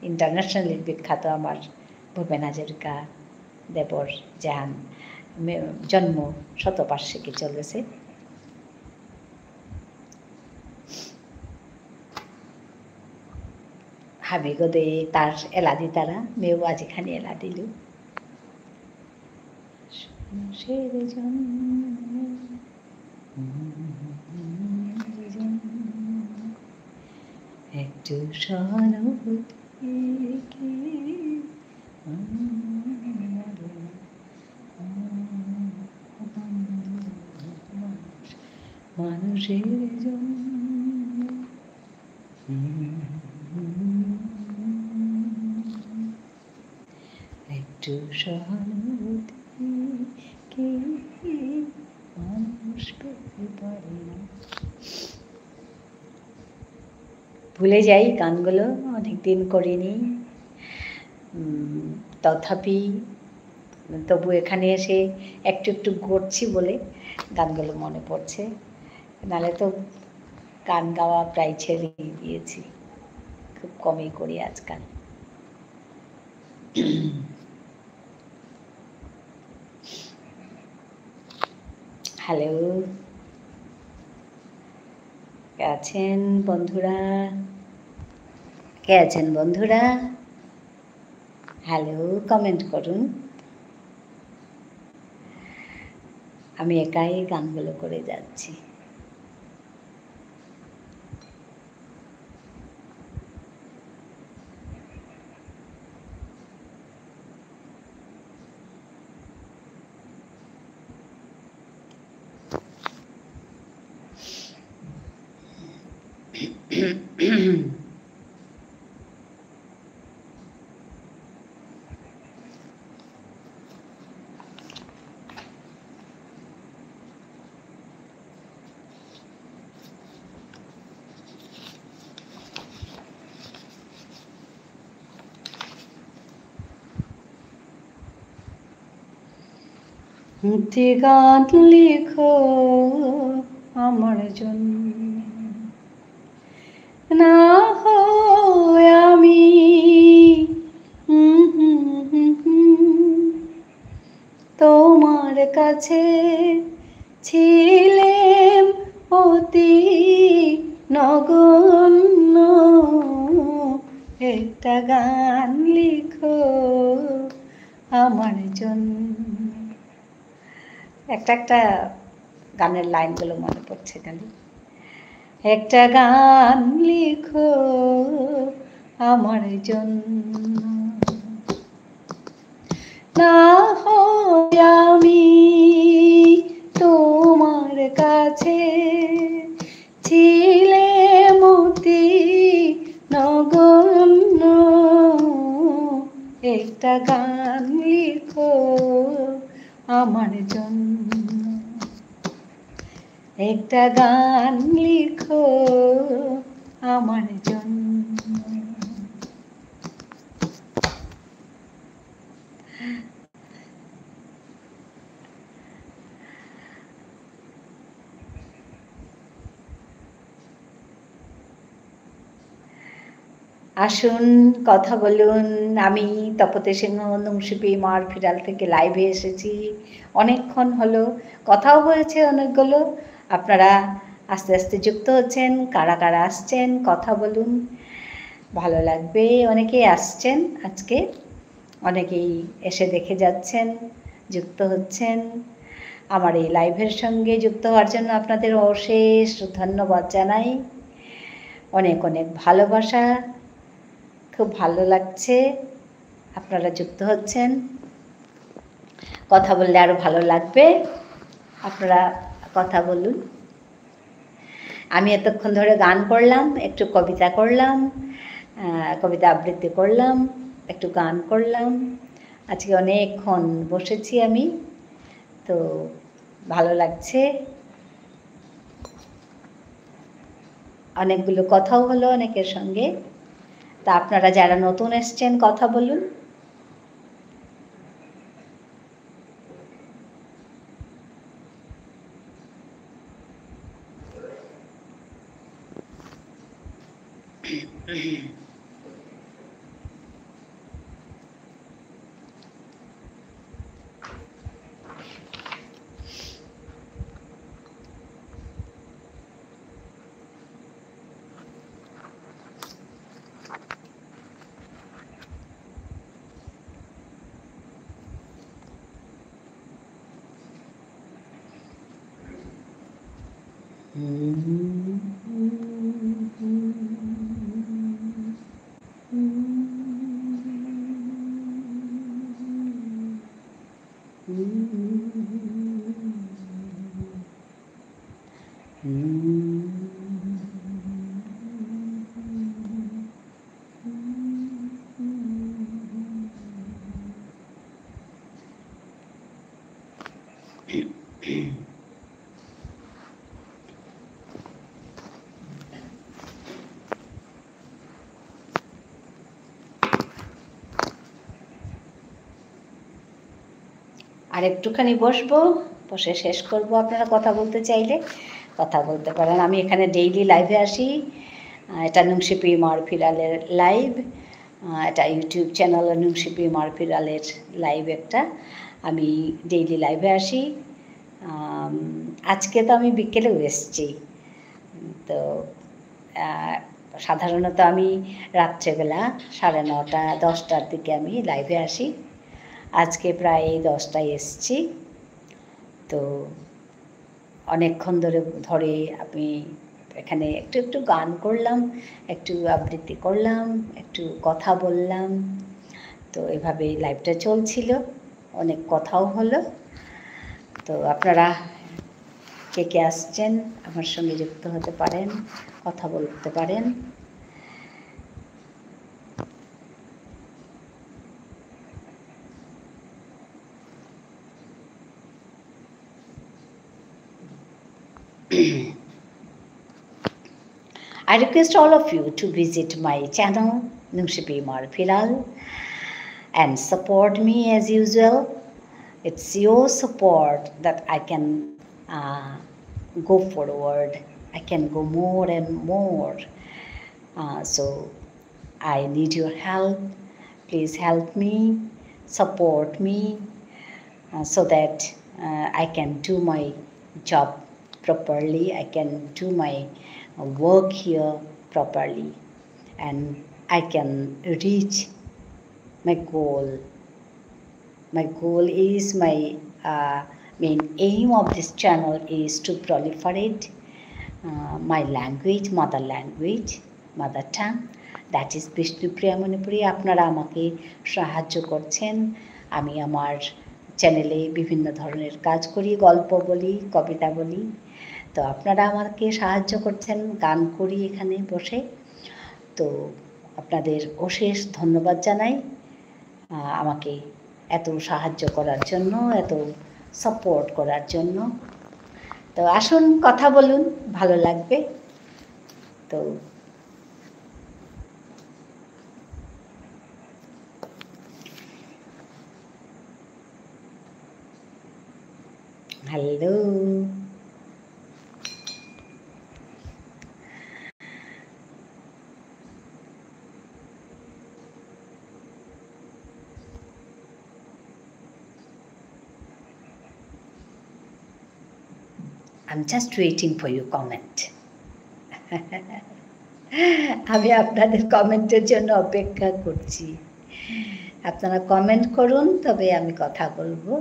ইন্টারন্যাশনালি বিখ্যাত আমার ভূপেন হাজরিকা দেবর জান জন্ম শতবার্ষিকী চলেছে। হাবিগদে তার এলা দি তারা মেয়েও আজিখানি এলা দিলু একটু সহানুভূতি মানুষের জন্য একটু সহানুভূতি কি মানুষ পেতে পারে না। ভুলে যাই গানগুলো, অনেকদিন করিনি, তবু এখানে এসে একটু একটু করছি বলে গানগুলো মনে পড়ছে, নাহলে তো গান গাওয়া প্রায় ছেড়ে দিয়েছি, খুব কমই করি আজকাল। হ্যালো, কে আছেন বন্ধুরা? কে আছেন বন্ধুরা? হ্যালো, কমেন্ট করুন। আমি একাই গানগুলো করে যাচ্ছি। গান লিখো আমার জন্য, না হয় আমি তোমার কাছে ছিলেম অতি নগণ্য, একটা গান লিখো আমার জন্য। একটা গানের লাইনগুলো মনে পড়ছে খালি। একটা গান লিখো আমার জন্য, না হয় আমি তোমার কাছে ছিলেম অতি নগণ্য, একটা গান লিখো আমার জন্য, একটা গান লিখো আমার জন্য। আসুন কথা বলুন। আমি তপতী সিংহ নুংশিপি মার ফিরাল থেকে লাইভে এসেছি, অনেকক্ষণ হলো, কথাও হয়েছে অনেকগুলো। আপনারা আস্তে আস্তে যুক্ত হচ্ছেন, কারা কারা আসছেন কথা বলুন, ভালো লাগবে। অনেকেই আসছেন আজকে, অনেকেই এসে দেখে যাচ্ছেন, যুক্ত হচ্ছেন। আমার এই লাইভের সঙ্গে যুক্ত হওয়ার জন্য আপনাদের অশেষ ধন্যবাদ জানাই, অনেক অনেক ভালোবাসা। খুব ভালো লাগছে আপনারা যুক্ত হচ্ছেন, কথা বললে আরও ভালো লাগবে। আপনারা কথা বলুন। আমি এতক্ষণ ধরে গান করলাম, একটু কবিতা করলাম, কবিতা আবৃত্তি করলাম, একটু গান করলাম। আজকে অনেকক্ষণ বসেছি আমি, তো ভালো লাগছে। অনেকগুলো কথাও হলো অনেকের সঙ্গে। তা আপনারা যারা নতুন এসছেন কথা বলুন। আর একটুখানি বসবো, বসে শেষ করব। আপনারা কথা বলতে চাইলে কথা বলতে পারেন। আমি এখানে ডেইলি লাইভে আসি। এটা নুংশিপি মারফিরালের লাইভ, এটা ইউটিউব চ্যানেল নুংশিপি মারফিরালের লাইভ একটা। আমি ডেইলি লাইভে আসি। আজকে তো আমি বিকেলেও এসেছি। তো সাধারণত আমি রাত্রেবেলা 9:30 10টার দিকে আমি লাইভে আসি। আজকে প্রায় 10টায় এসেছি। তো অনেকক্ষণ ধরে আমি এখানে একটু গান করলাম, একটু আবৃত্তি করলাম, একটু কথা বললাম। তো এভাবে লাইভটা চলছিল, অনেক কথাও হলো। তো আপনারা কে কে আসছেন আমার সঙ্গে যুক্ত হতে পারেন, কথা বলতে পারেন। I request all of you to visit my channel Nungshipi Marfiral and support me as usual. It's your support that I can go forward. I can go more and more. So I need your help. Please help me, support me, so that I can do my job properly. I can do my work here properly, and I can reach my goal. My goal is my main aim of this channel is to proliferate my language, mother tongue, that is Bishnupriya Manipuri. আপনারা আমাকে সাহায্য করছেন। আমি আমার চ্যানেলে বিভিন্ন ধরনের কাজ করি, গল্প বলি, কবিতা বলি। তো আপনারা আমাকে সাহায্য করছেন, গান করি এখানে বসে। তো আপনাদের অশেষ ধন্যবাদ জানাই আমাকে এত সাহায্য করার জন্য, এত সাপোর্ট করার জন্য। তো আসুন কথা বলুন, ভালো লাগবে। তো hello, I'm just waiting for your comment. আমি আপনাদের কমেন্টের জন্য অপেক্ষা করছি। আপনারা কমেন্ট করুন, তবে আমি কথা বলবো।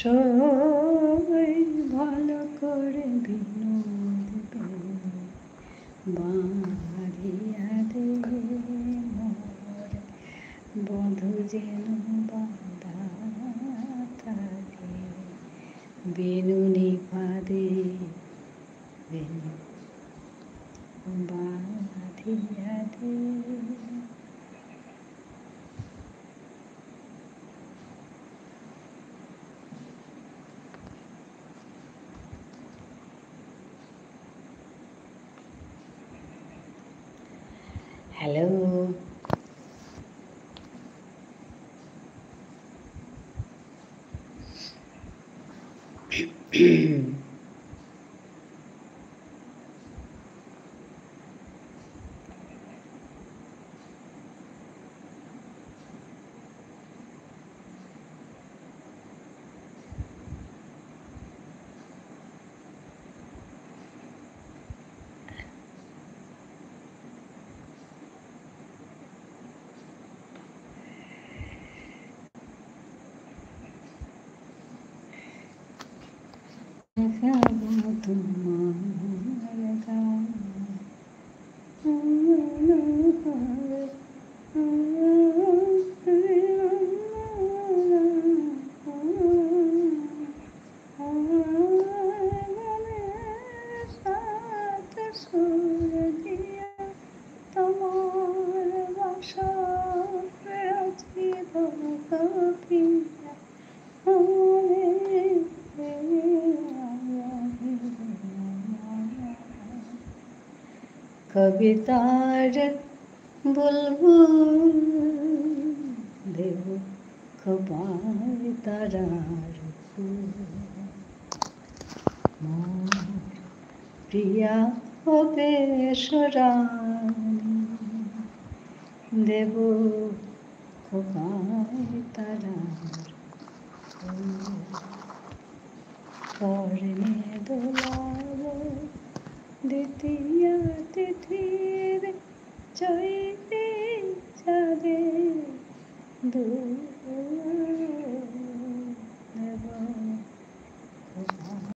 সবাই ভালো করে বিনোদ বাড়িয়া দে মোর বধূ যেন বাঁধা থাকে বেনুনি ফাঁদে বাঁধিয়া দে। হ্যালো। কবিতার বুলবুল দেব খোপায় তারার ফুল, মোর প্রিয়া হবে সোরানি দেব খোপায় তারার ফুল, কর্ণে দোলাব দ্বিতীয় তিথির চৈতে চাঁদে দু